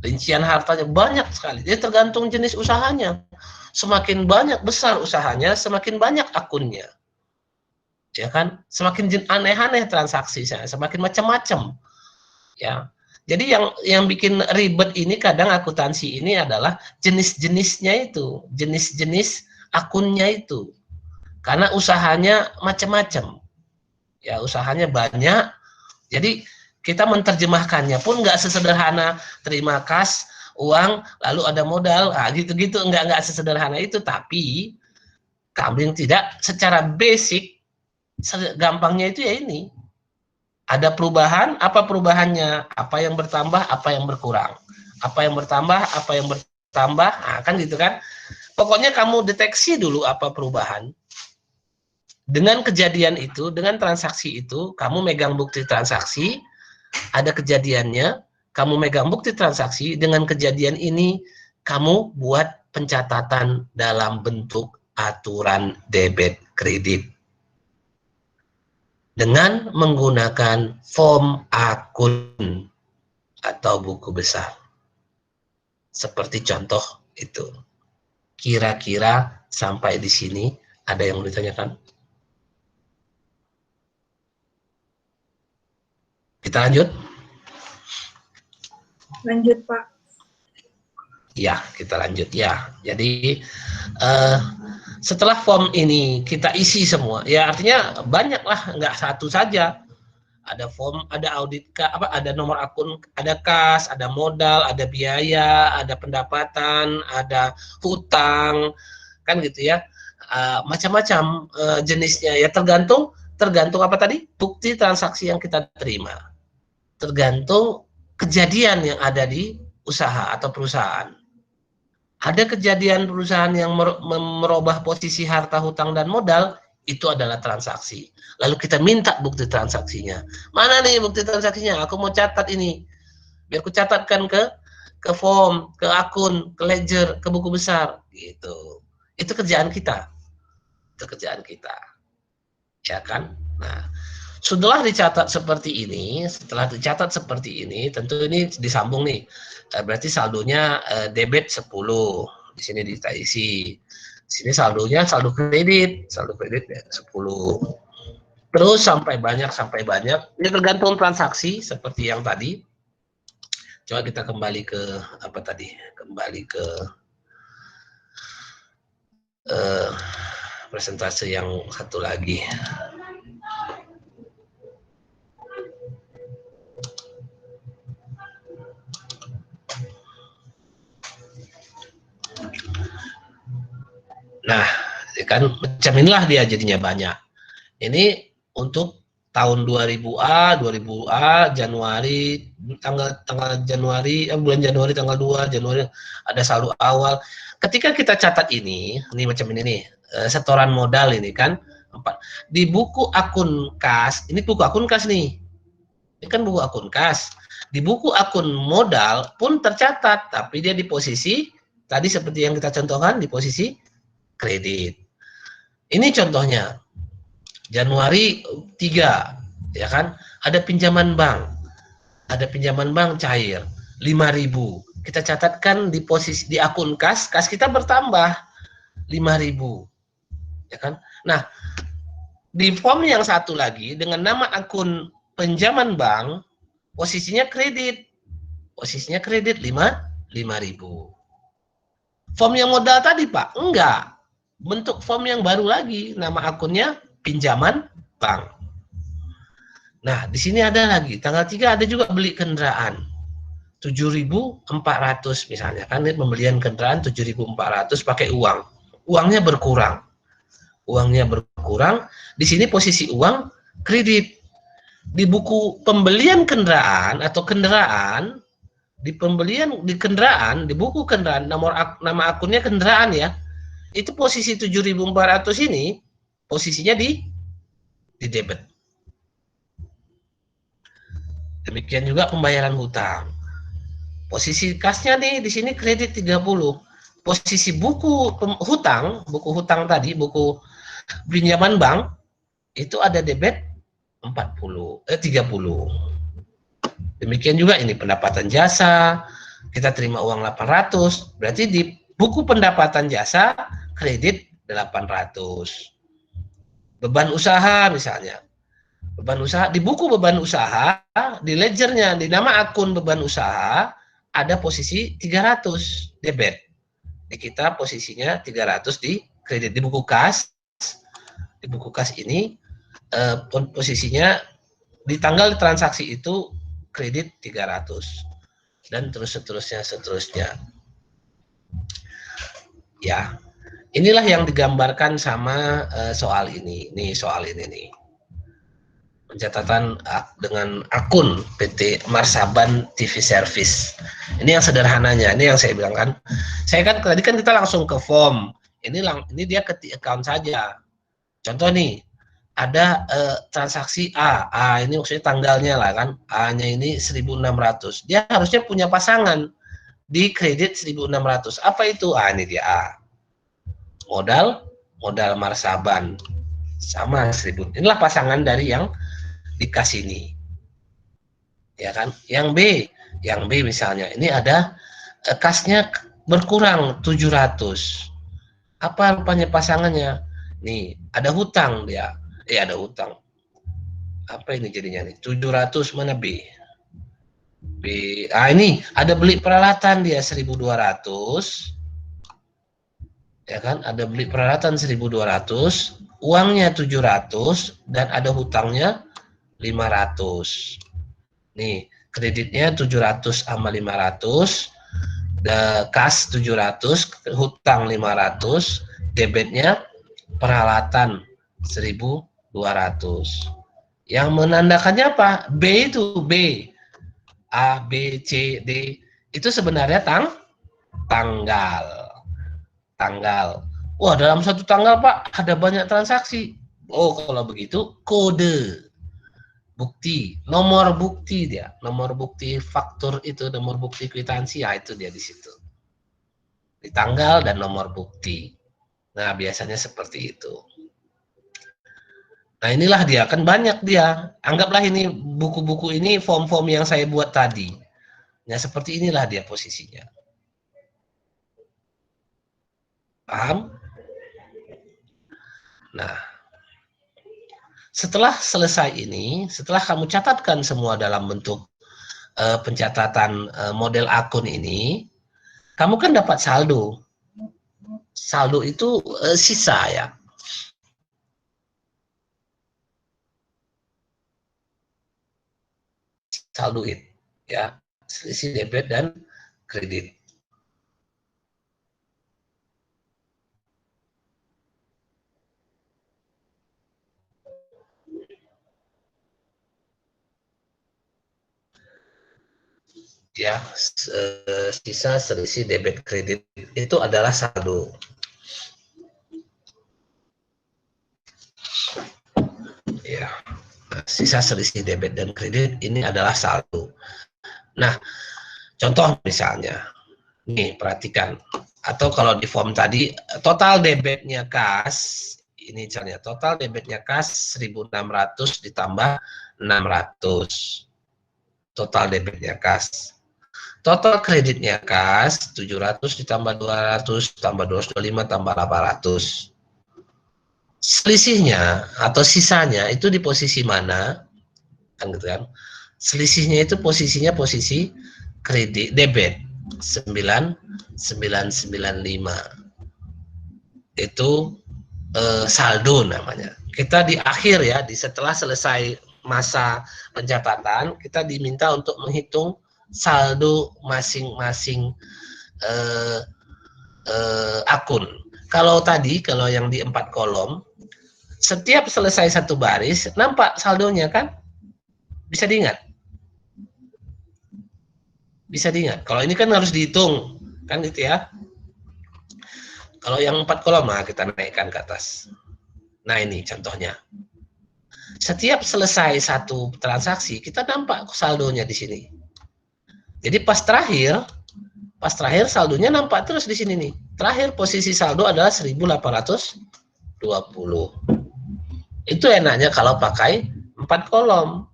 Rincian hartanya banyak sekali. Jadi tergantung jenis usahanya. Semakin banyak besar usahanya, semakin banyak akunnya. Ya kan, semakin aneh-aneh transaksinya, semakin macam-macam. Ya, Jadi yang bikin ribet ini kadang akuntansi ini adalah jenis-jenisnya itu, jenis-jenis akunnya itu. Karena usahanya macam-macam. Ya, usahanya banyak. Jadi kita menerjemahkannya pun nggak sesederhana terima kas, uang, lalu ada modal, gitu-gitu, nggak sesederhana itu. Tapi kambing tidak, secara basic, gampangnya itu ya ini. Ada perubahan, apa perubahannya? Apa yang bertambah, apa yang berkurang? Apa yang bertambah, apa yang bertambah? Nah, kan gitu kan. Pokoknya kamu deteksi dulu apa perubahan. Dengan kejadian itu, dengan transaksi itu, kamu megang bukti transaksi, ada kejadiannya, kamu megang bukti transaksi, dengan kejadian ini, kamu buat pencatatan dalam bentuk aturan debit kredit. Dengan menggunakan form akun atau buku besar. Seperti contoh itu. Kira-kira sampai di sini ada yang mau ditanyakan? Kita lanjut? Lanjut, Pak. Ya, kita lanjut ya. Jadi setelah form ini kita isi semua, ya artinya banyak lah, nggak satu saja. Ada form, ada audit, ada nomor akun, ada kas, ada modal, ada biaya, ada pendapatan, ada hutang, kan gitu ya. Macam-macam jenisnya ya, tergantung apa tadi? Bukti transaksi yang kita terima. Tergantung kejadian yang ada di usaha atau perusahaan. Ada kejadian perusahaan yang merubah posisi harta, hutang, dan modal, itu adalah transaksi. Lalu kita minta bukti transaksinya. Mana nih bukti transaksinya? Aku mau catat ini. Biar aku catatkan ke form, ke akun, ke ledger, ke buku besar. Gitu. Itu kerjaan kita. Itu kerjaan kita. Ya kan? Nah, setelah dicatat seperti ini, tentu ini disambung nih. Berarti saldonya debit 10. Di sini kita isi. Di sini saldonya saldo kredit ya 10. Terus sampai banyak. Ini tergantung transaksi seperti yang tadi. Coba kita kembali ke apa tadi? Kembali ke presentasi yang satu lagi. Nah, kan macam inilah dia jadinya banyak. Ini untuk tahun 2000A, Januari, tanggal Januari, bulan Januari tanggal 2, Januari ada saldo awal. Ketika kita catat ini macam ini nih, setoran modal ini kan, di buku akun kas, ini buku akun kas nih. Ini kan buku akun kas. Di buku akun modal pun tercatat, tapi dia di posisi tadi seperti yang kita contohkan, di posisi kredit. Ini contohnya Januari 3, ya kan? Ada pinjaman bank. Ada pinjaman bank cair 5.000. Kita catatkan di posisi di akun kas kita bertambah 5.000. Ya kan? Nah, di form yang satu lagi dengan nama akun pinjaman bank posisinya kredit. Posisinya kredit 5.000. Form yang modal tadi, Pak? Enggak. Bentuk form yang baru lagi, nama akunnya pinjaman bank. Nah, di sini ada lagi, tanggal 3 ada juga beli kendaraan. 7.400 misalnya, kan pembelian kendaraan 7.400 pakai uang. Uangnya berkurang. Di sini posisi uang kredit. Di buku pembelian kendaraan atau kendaraan, di kendaraan, di buku kendaraan, nama akunnya kendaraan ya. Itu posisi 7.400 ini posisinya di debit. Demikian juga pembayaran hutang. Posisi kasnya nih di sini kredit 30. Posisi buku hutang tadi, buku pinjaman bank itu ada debit 30. Demikian juga ini pendapatan jasa, kita terima uang 800, berarti di buku pendapatan jasa kredit 800. Beban usaha misalnya. Beban usaha di buku beban usaha, di ledgernya, di nama akun beban usaha ada posisi 300 debit. Di kita posisinya 300 di kredit. Di buku kas, ini posisinya di tanggal transaksi itu kredit 300 dan terus seterusnya. Ya, inilah yang digambarkan sama soal ini. Nih soal ini nih. Pencatatan dengan akun PT Marsaban TV Service. Ini yang sederhananya. Ini yang saya bilang kan. Saya kan tadi kan kita langsung ke form. Ini dia ketik account saja. Contoh nih, ada transaksi A. A ini maksudnya tanggalnya lah kan. A-nya ini 1.600. Dia harusnya punya pasangan di kredit 1.600. Apa itu? Ini dia A. Modal Marsaban sama 1.000. Inilah pasangan dari yang dikasih ini, ya kan? Yang B misalnya, ini ada kasnya berkurang 700. Apa rupanya pasangannya? Nih, ada hutang dia. Ada hutang. Apa ini jadinya nih? 700 mana B? Ini ada beli peralatan dia 1.200. Ya kan? Ada beli peralatan 1.200, uangnya 700 dan ada hutangnya 500. Nih, kreditnya 700 sama 500, kas 700, hutang 500, debitnya peralatan 1.200. Yang menandakannya apa? B itu B. A, B, C, D. Itu sebenarnya tanggal. Wah, dalam satu tanggal, Pak, ada banyak transaksi. Oh, kalau begitu kode bukti, nomor bukti dia, nomor bukti faktur itu, nomor bukti kwitansi, ya itu dia di situ. Di tanggal dan nomor bukti. Nah, biasanya seperti itu. Nah, inilah dia, kan banyak dia. Anggaplah ini buku-buku ini form-form yang saya buat tadi. Nah, seperti inilah dia posisinya. Paham? Nah, setelah selesai ini, setelah kamu catatkan semua dalam bentuk pencatatan model akun ini, kamu kan dapat saldo. Saldo itu sisa ya. Saldo it, ya, selisih debit dan kredit. Ya, sisa selisih debit kredit itu adalah saldo. Ya, sisa selisih debit dan kredit ini adalah saldo. Nah, contoh misalnya, nih perhatikan, atau kalau di form tadi total debitnya kas, ini misalnya total debitnya kas 1.600 ditambah 600. Total debitnya kas. Total kreditnya kas 700 ditambah 200 tambah 225 tambah 800. Selisihnya atau sisanya itu di posisi mana? Kan gitu kan. Selisihnya itu posisinya posisi kredit debit 9995. Itu saldo namanya. Kita di akhir ya, setelah selesai masa pencatatan, kita diminta untuk menghitung saldo masing-masing akun. Kalau tadi, kalau yang di 4 kolom, setiap selesai satu baris, nampak saldonya kan? Bisa diingat? Bisa diingat. Kalau ini kan harus dihitung, kan gitu ya. Kalau yang 4 kolom, nah kita naikkan ke atas. Nah ini contohnya. Setiap selesai satu transaksi, kita nampak saldonya di sini. Jadi pas terakhir saldonya nampak terus di sini nih. Terakhir posisi saldo adalah 1.820. Itu enaknya kalau pakai 4 kolom.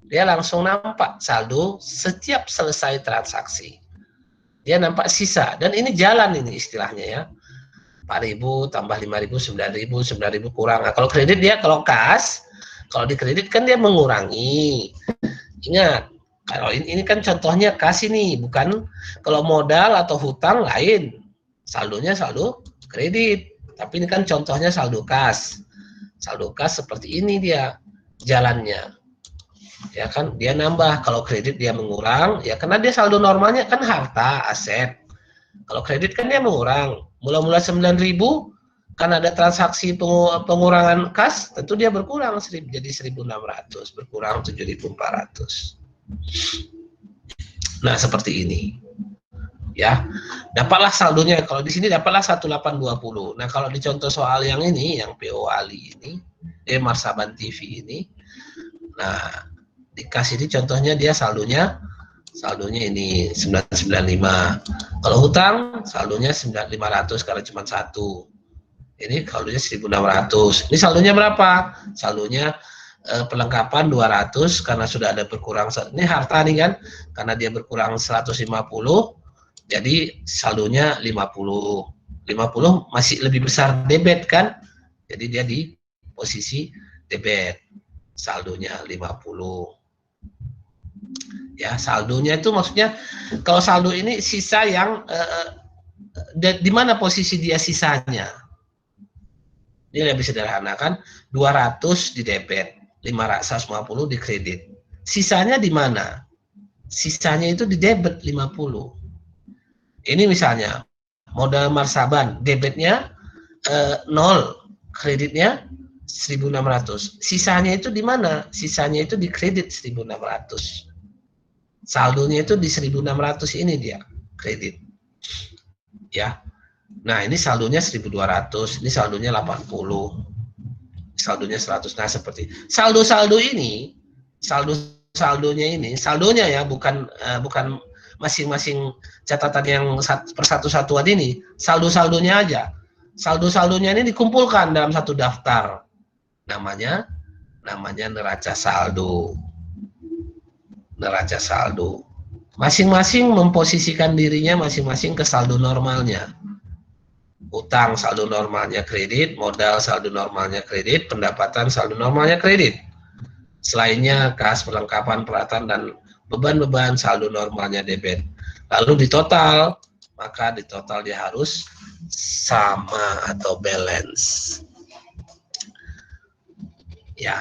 Dia langsung nampak saldo setiap selesai transaksi. Dia nampak sisa. Dan ini jalan ini istilahnya ya. 4.000 tambah 5.000, 9.000, 9.000 kurang. Nah, kalau kredit dia, kalau kas Kalau di kredit kan dia mengurangi. Ingat, kalau ini kan contohnya kas ini, bukan kalau modal atau hutang lain. Saldonya saldo kredit. Tapi ini kan contohnya saldo kas. Saldo kas seperti ini dia jalannya. Ya kan, dia nambah. Kalau kredit dia mengurang, ya karena dia saldo normalnya kan harta, aset. Kalau kredit kan dia mengurang. Mula-mula 9.000, kan ada transaksi pengurangan kas, tentu dia berkurang jadi 1.600, berkurang 7.400. Nah, seperti ini. Ya. Dapatlah saldonya. Kalau di sini dapatlah 1820. Nah, kalau di contoh soal yang ini, yang PO Ali ini, Marsaban TV ini, nah, dikasih ini contohnya dia saldonya ini 995. Kalau hutang saldonya 9.500 karena cuma satu. Ini saldonya 1.600. Ini saldonya berapa? Saldonya perlengkapan 200 karena sudah ada berkurang. Ini harta nih kan, karena dia berkurang 150, jadi saldonya 50. 50 masih lebih besar debit kan? Jadi dia di posisi debit. Saldonya 50. Ya, saldonya itu maksudnya kalau saldo ini sisa yang di mana posisi dia sisanya. Ini lebih sederhana kan, 200 di debit, 550 di kredit. Sisanya di mana? Sisanya itu di debit 50. Ini misalnya modal Marsaban, debitnya 0, kreditnya 1.600. Sisanya itu di mana? Sisanya itu di kredit 1.600. Saldonya itu di 1.600 ini dia, kredit. Ya. Nah, ini saldonya 1.200, ini saldonya 80. Saldonya 100. Nah, seperti saldo-saldo ini, saldonya ini, saldonya ya, bukan masing-masing catatan yang persatu-satuan ini, saldo-saldonya aja. Saldo-saldonya ini dikumpulkan dalam satu daftar. Namanya neraca saldo. Neraca saldo. Masing-masing memposisikan dirinya masing-masing ke saldo normalnya. Utang saldo normalnya kredit, modal saldo normalnya kredit, pendapatan saldo normalnya kredit. Selainnya kas, perlengkapan, peralatan, dan beban-beban saldo normalnya debit. Lalu di total, maka di total dia harus sama atau balance. Ya,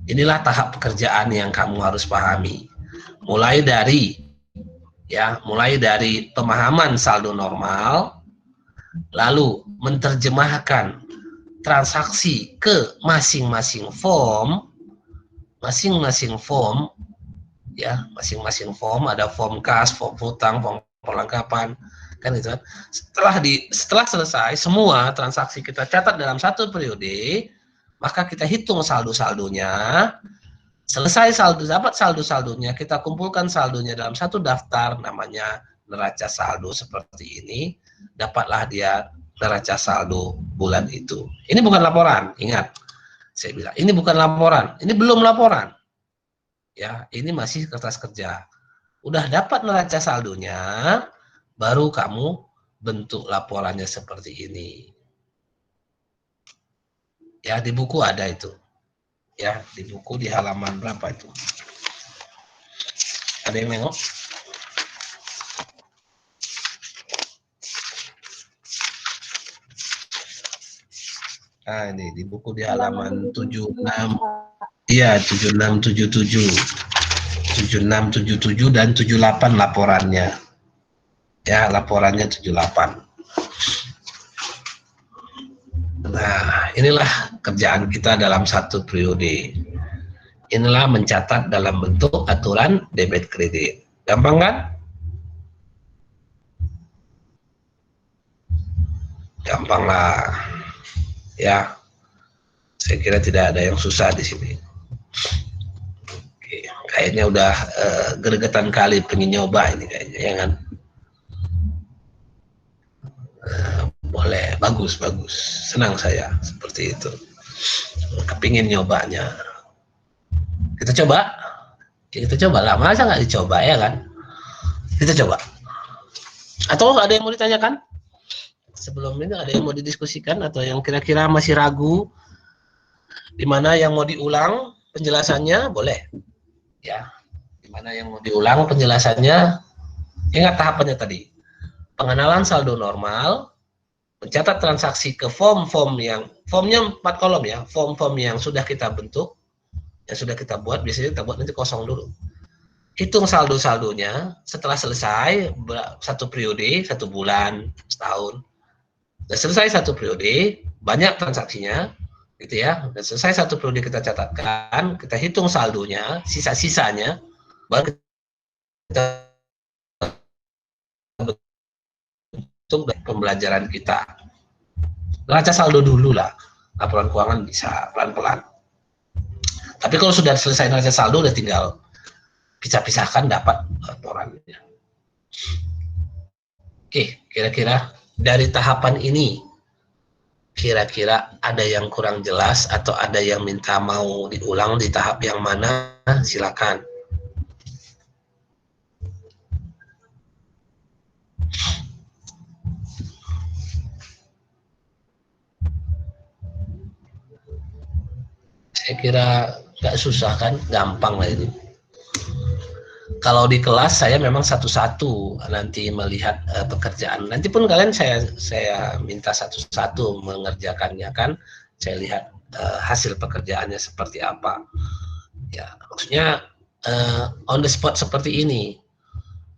inilah tahap pekerjaan yang kamu harus pahami. Mulai dari pemahaman saldo normal, lalu menerjemahkan transaksi ke masing-masing form, ya, masing-masing form, ada form kas, form hutang, form perlengkapan, kan itu kan. Setelah selesai semua transaksi kita catat dalam satu periode, maka kita hitung saldo-saldonya. Selesai dapat saldo-saldonya, kita kumpulkan saldonya dalam satu daftar, namanya neraca saldo seperti ini. Dapatlah dia neraca saldo bulan itu. Ini bukan laporan, ingat. Saya bilang, ini bukan laporan, ini belum laporan. Ya, ini masih kertas kerja. Udah dapat neraca saldonya, baru kamu bentuk laporannya seperti ini. Ya, di buku ada itu. Ya, di buku di halaman berapa itu? Ada yang nengok? Nah, ini di buku di halaman 76. Iya, 76, 77. 76, 77 dan 78 laporannya. Ya, laporannya 78. Nah, inilah kerjaan kita dalam satu periode. Inilah mencatat dalam bentuk aturan debit kredit. Gampang kan? Gampang lah. Ya, saya kira tidak ada yang susah di sini. Oke, kayaknya udah gregetan kali pengen nyoba ini kayaknya, ya kan? Boleh, bagus. Senang saya seperti itu. Kepingin nyobanya. Kita coba. Kita coba lah. Masa nggak dicoba, ya kan? Kita coba. Atau ada yang mau ditanyakan? Sebelum ini ada yang mau didiskusikan atau yang kira-kira masih ragu Di mana yang mau diulang penjelasannya boleh. Ya. Di mana yang mau diulang penjelasannya, ingat tahapannya tadi. Pengenalan saldo normal, mencatat transaksi ke form-form yang, formnya 4 kolom ya, form-form yang sudah kita bentuk, yang sudah kita buat, biasanya kita buat nanti kosong dulu. Hitung saldo-saldonya, setelah selesai, 1 periode, 1 bulan, setahun. Sudah selesai 1 periode, banyak transaksinya, gitu ya. Sudah selesai 1 periode kita catatkan, kita hitung saldonya, sisa-sisanya, baru kita bentuk pembelajaran kita. Neraca saldo dulu lah, laporan keuangan bisa pelan-pelan. Tapi kalau sudah selesai neraca saldo, udah tinggal pisah-pisahkan dapat laporannya. Oke, kira-kira dari tahapan ini, kira-kira ada yang kurang jelas atau ada yang minta mau diulang di tahap yang mana? Silakan. Saya kira nggak susah kan, gampang lah ini. Kalau di kelas saya memang satu-satu nanti melihat pekerjaan. Nanti pun kalian saya minta satu-satu mengerjakannya kan. Saya lihat hasil pekerjaannya seperti apa. Ya, maksudnya on the spot seperti ini.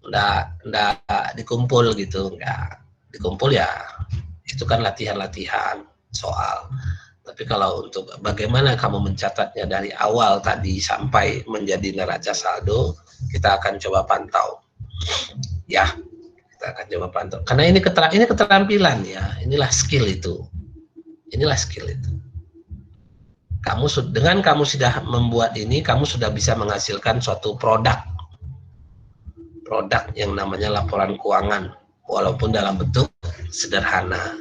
Nggak dikumpul gitu, nggak dikumpul ya. Itu kan latihan-latihan soal. Tapi kalau untuk bagaimana kamu mencatatnya dari awal tadi sampai menjadi neraca saldo, kita akan coba pantau. Ya, kita akan coba pantau. Karena ini keterampilan ya, inilah skill itu. Inilah skill itu. Dengan kamu sudah membuat ini, kamu sudah bisa menghasilkan suatu produk. Produk yang namanya laporan keuangan, walaupun dalam bentuk sederhana.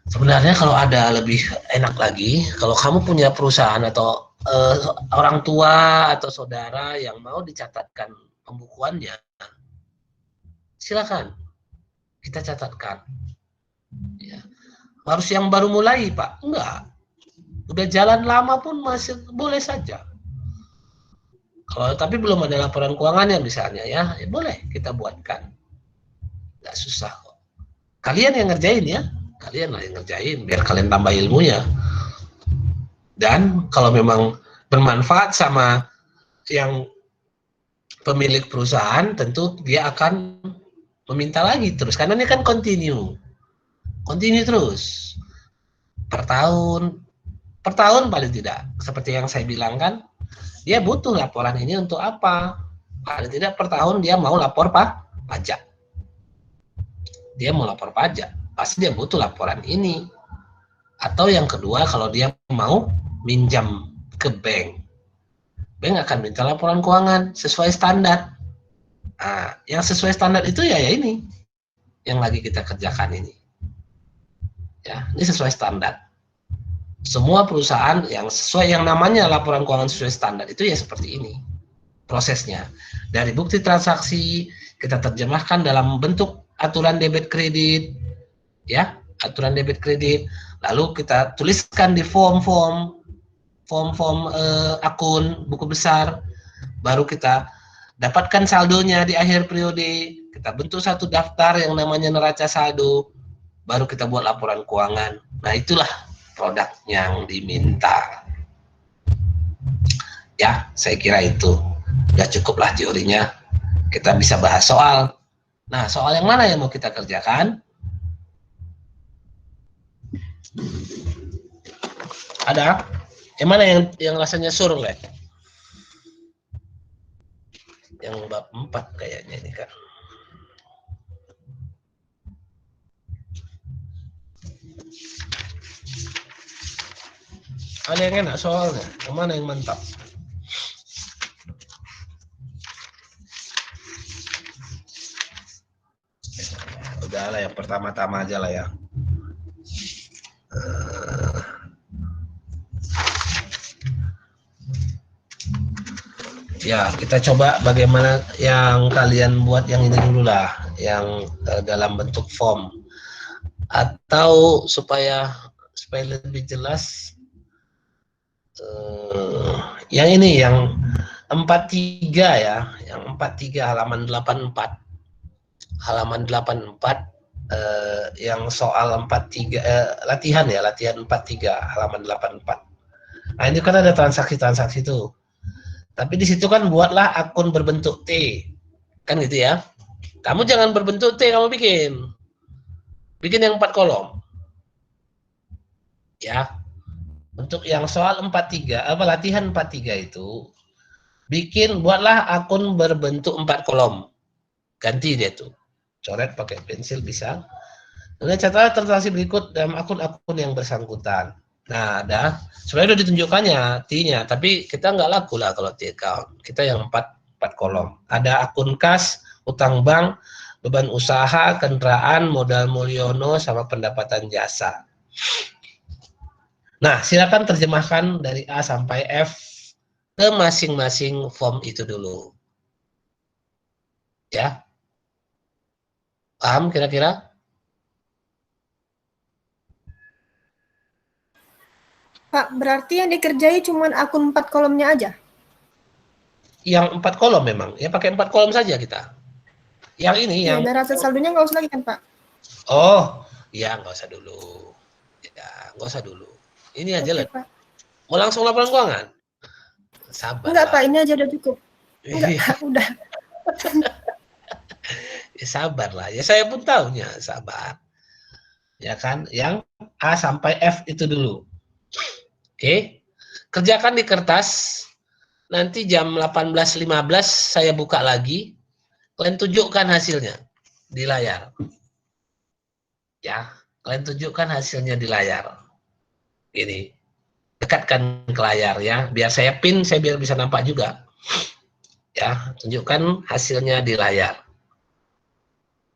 Sebenarnya kalau ada lebih enak lagi, kalau kamu punya perusahaan atau orang tua atau saudara yang mau dicatatkan pembukuannya, silakan kita catatkan. Ya. Harus yang baru mulai, Pak? Enggak. Udah jalan lama pun masih boleh saja. Kalau tapi belum ada laporan keuangannya misalnya ya boleh kita buatkan. Nggak susah kok. Kalian yang ngerjain ya. Kalian lah yang ngerjain biar kalian tambah ilmunya. Dan kalau memang bermanfaat sama yang pemilik perusahaan, tentu dia akan meminta lagi terus karena ini kan continue terus per tahun paling tidak, seperti yang saya bilang kan, dia butuh laporan ini untuk apa? Paling tidak per tahun dia mau lapor pajak. Dia mau lapor pajak, pasti dia butuh laporan ini. Atau yang kedua, kalau dia mau minjam ke bank akan minta laporan keuangan sesuai standar. Nah, yang sesuai standar itu ya ini, yang lagi kita kerjakan ini. Ya, ini sesuai standar. Semua perusahaan yang sesuai yang namanya laporan keuangan sesuai standar itu ya seperti ini prosesnya. Dari bukti transaksi kita terjemahkan dalam bentuk aturan debit kredit, ya aturan debit kredit. Lalu kita tuliskan di form akun buku besar. Baru kita dapatkan saldonya di akhir periode. Kita bentuk satu daftar yang namanya neraca saldo. Baru kita buat laporan keuangan. Nah itulah produk yang diminta. Ya, saya kira itu udah cukuplah teorinya. Kita bisa bahas soal. Nah, soal yang mana yang mau kita kerjakan? Ada? Yang mana yang rasanya suruh nggak? Yang bab 4 kayaknya ini kan. Ada yang enak soalnya, yang mana yang mantap? Udahlah yang pertama-tama aja lah ya. Ya, kita coba bagaimana yang kalian buat yang ini dulu lah, yang dalam bentuk form. Atau supaya supaya lebih jelas. Yang ini yang 43 ya, yang 43 halaman 84. Halaman 84 yang soal 43 latihan ya, latihan 43 halaman 84. Nah, ini kan ada transaksi-transaksi itu. Tapi di situ kan buatlah akun berbentuk T. Kan gitu ya. Kamu jangan berbentuk T, kamu bikin yang 4 kolom. Ya. Untuk yang soal 43, latihan 43 itu buatlah akun berbentuk 4 kolom. Ganti dia tuh. Coret pakai pensil bisa. Kemudian catatlah transaksi berikut dalam akun-akun yang bersangkutan. Nah, ada. Sebenarnya udah ditunjukkannya T-nya, tapi kita nggak laku lah kalau T account. Kita yang 4 kolom. Ada akun kas, utang bank, beban usaha, kendaraan, modal Mulyono, sama pendapatan jasa. Nah, silakan terjemahkan dari A sampai F ke masing-masing form itu dulu. Ya. Paham kira-kira? Pak, berarti yang dikerjai cuma akun 4 kolomnya aja? Yang 4 kolom memang. Ya pakai 4 kolom saja kita. Yang ini Ya, yang... dan hasil saldonya nggak usah lagi kan, Pak? Oh, ya nggak usah dulu. Ya, nggak usah dulu. Ini aja lah. Pak. Mau langsung laporan keuangan? Sabar. Enggak, lah. Pak, ini aja udah cukup. Enggak, Pak, udah. Ya, sabar lah. Ya saya pun tahunya, sabar. Ya kan? Yang A sampai F itu dulu. Oke. Kerjakan di kertas. Nanti jam 18.15 saya buka lagi. Kalian tunjukkan hasilnya di layar. Ya, kalian tunjukkan hasilnya di layar. Ini. Dekatkan ke layar ya, biar saya pin, saya biar bisa nampak juga. Ya, tunjukkan hasilnya di layar.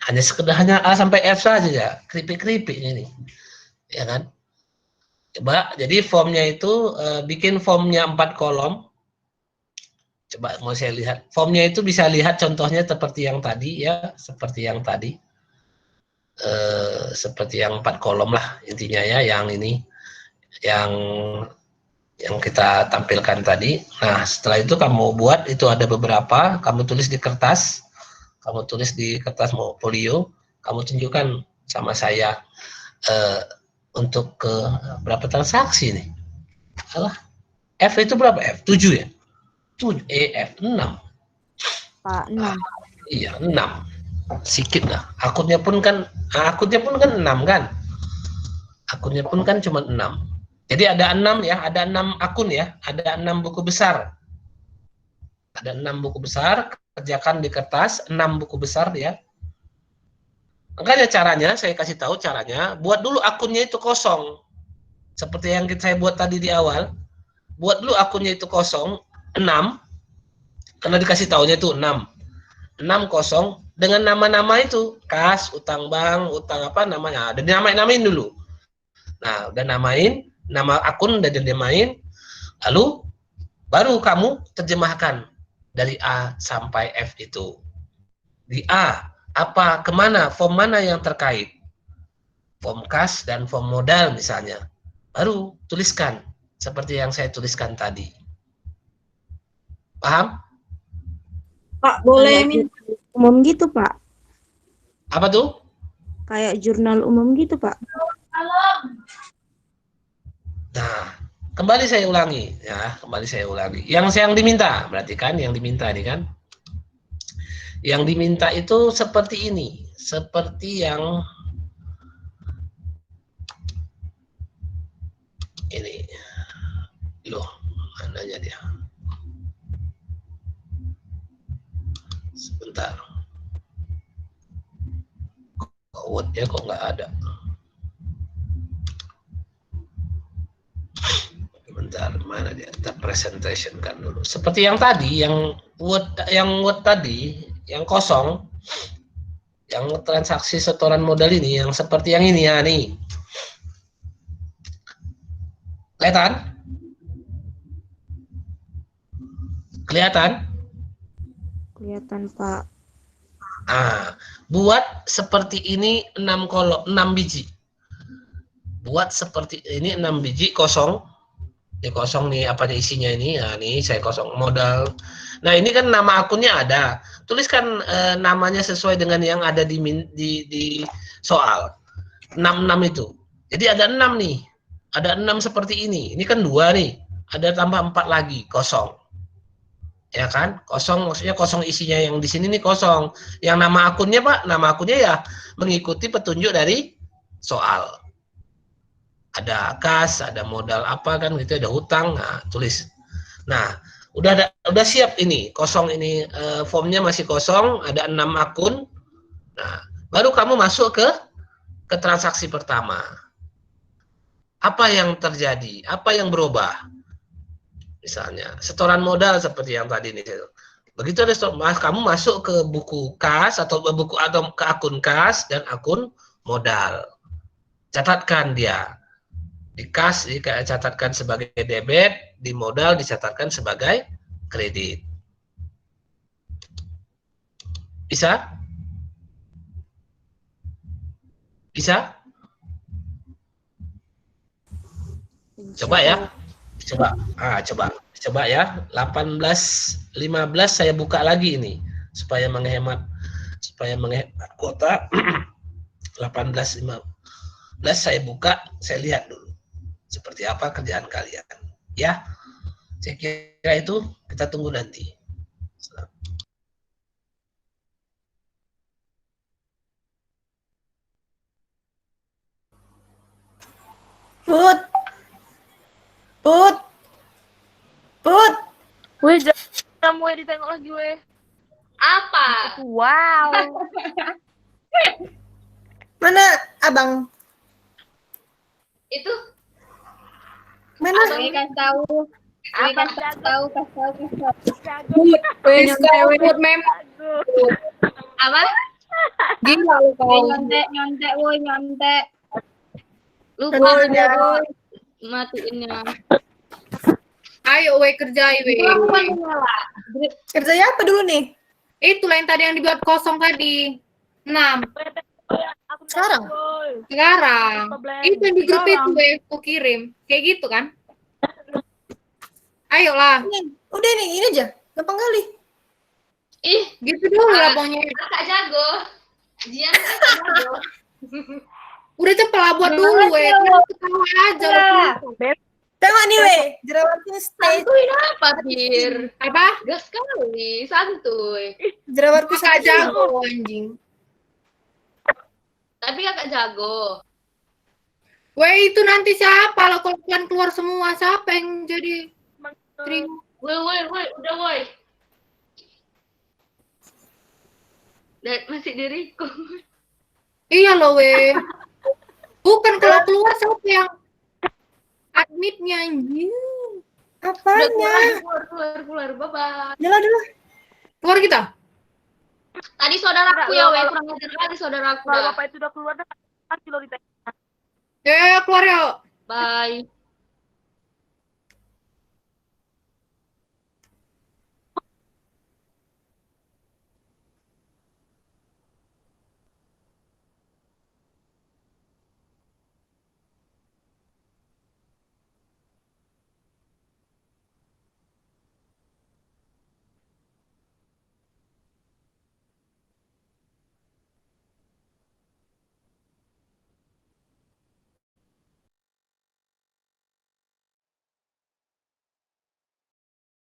Hanya A sampai F saja ya, keripik-keripik ini. Ya kan? Coba, jadi formnya itu bikin formnya 4 kolom. Coba mau saya lihat. Formnya itu bisa lihat contohnya seperti yang tadi ya, seperti yang tadi. Seperti yang 4 kolom lah intinya ya, yang ini. Yang kita tampilkan tadi. Nah, setelah itu kamu buat, itu ada beberapa, kamu tulis di kertas, mau folio, kamu tunjukkan sama saya untuk ke berapa transaksi nih. Salah. F itu berapa F? 7 ya? 7, F 6. Pak, 6. Iya, 6. Sikit lah. Akunnya pun kan 6 kan? Akunnya pun kan cuma 6. Jadi ada 6 ya, ada 6 akun ya, ada 6 buku besar. Ada 6 buku besar, kerjakan di kertas, 6 buku besar ya. Makanya caranya, saya kasih tahu caranya, buat dulu akunnya itu kosong. Seperti yang saya buat tadi di awal. Buat dulu akunnya itu kosong, 6, karena dikasih tahunya itu 6. 6 kosong, dengan nama-nama itu, kas, utang bank, utang apa namanya, dan namain dulu. Nah, udah namain, nama akun udah dinamain, lalu baru kamu terjemahkan dari A sampai F itu. Di A, apa, kemana, form mana yang terkait? Form kas dan form modal misalnya. Baru tuliskan, seperti yang saya tuliskan tadi. Paham? Pak, boleh Kayak minta jurnal umum gitu, Pak. Apa tuh? Kayak jurnal umum gitu, Pak. Nah, kembali saya ulangi ya, Yang diminta, berarti kan yang diminta ini kan. Yang diminta itu seperti ini, seperti yang ini. Loh, mananya dia? Sebentar. Word-nya kok nggak ada. Bentar, mana dia? Kita presentation kan dulu. Seperti yang tadi, yang word tadi, yang kosong, yang transaksi setoran modal ini, yang seperti yang ini ya nih. Kelihatan? Kelihatan? Kelihatan, Pak. Buat seperti ini 6 biji. buat seperti ini 6 biji kosong. Ini kosong nih, apanya isinya ini? Nah, nih saya kosong modal. Nah, ini kan nama akunnya ada. Tuliskan namanya sesuai dengan yang ada di soal. 66 itu. Jadi ada 6 nih. Ada 6 seperti ini. Ini kan 2 nih. Ada tambah 4 lagi, kosong. Ya kan? Kosong maksudnya kosong isinya, yang di sini nih kosong. Yang nama akunnya, Pak, nama akunnya ya mengikuti petunjuk dari soal. Ada kas, ada modal apa kan gitu, ada hutang, nah tulis. Nah, udah siap ini, kosong ini, formnya masih kosong, ada 6 akun. Nah, baru kamu masuk ke transaksi pertama. Apa yang terjadi? Apa yang berubah? Misalnya, setoran modal seperti yang tadi nih. Begitu ada kamu masuk ke buku kas atau ke akun kas dan akun modal. Catatkan dia. Di kas dicatatkan sebagai debit, di modal dicatatkan sebagai kredit. Bisa? Bisa? Coba ya. Coba ya. 18, 15 saya buka lagi ini supaya menghemat kuota. 18, 15 saya buka, saya lihat dulu seperti apa kerjaan kalian, ya. Saya kira itu kita tunggu nanti. Put. Weh, jangan weh ditengok lagi weh. Apa? Wow. Mana abang? Itu Mana? Abang kasih tahu. Abang Kasih jago. tahu. Jago. Wes kau memang apa? Gila lu kau. Nyontek, woi nyontek. Lupa Aduh, udah, woi. Matiinnya. Ayo we kerjai we. Kerjanya apa dulu nih? Itulah yang tadi yang dibuat kosong tadi. 6. Sekarang? Sekarang. Itu yang di grup itu we aku kirim. Kayak gitu kan? Ayolah. Udah nih, ini aja. Gampang kali. Ih, Gitu dulu lah pokoknya. kakak jago. Jian kakak jago. Udah cepet lah buat dulu we. Ketawa aja lu. Tengok nih, weh. Jerawatnya stay. Santuin apa, Pir? Apa? Gas sekali, santuy. Jerawatku Kakak sakit. jago anjing. Tapi kakak jago. Weh itu nanti siapa kalau kalian keluar semua siapa yang jadi terima? Woi, udah woi. Dan masih diriku. Iya loh weh. Bukan kalau keluar siapa yang admitnya anjing. Apanya? Keluar, bye-bye. Jalan dulu. Keluar kita. Tadi saudaraku ya, weh, kurang ajar kali saudaraku. Kalau dah. bapak itu udah keluar dah, pasti lo ditengok. Keluar yuk. Bye.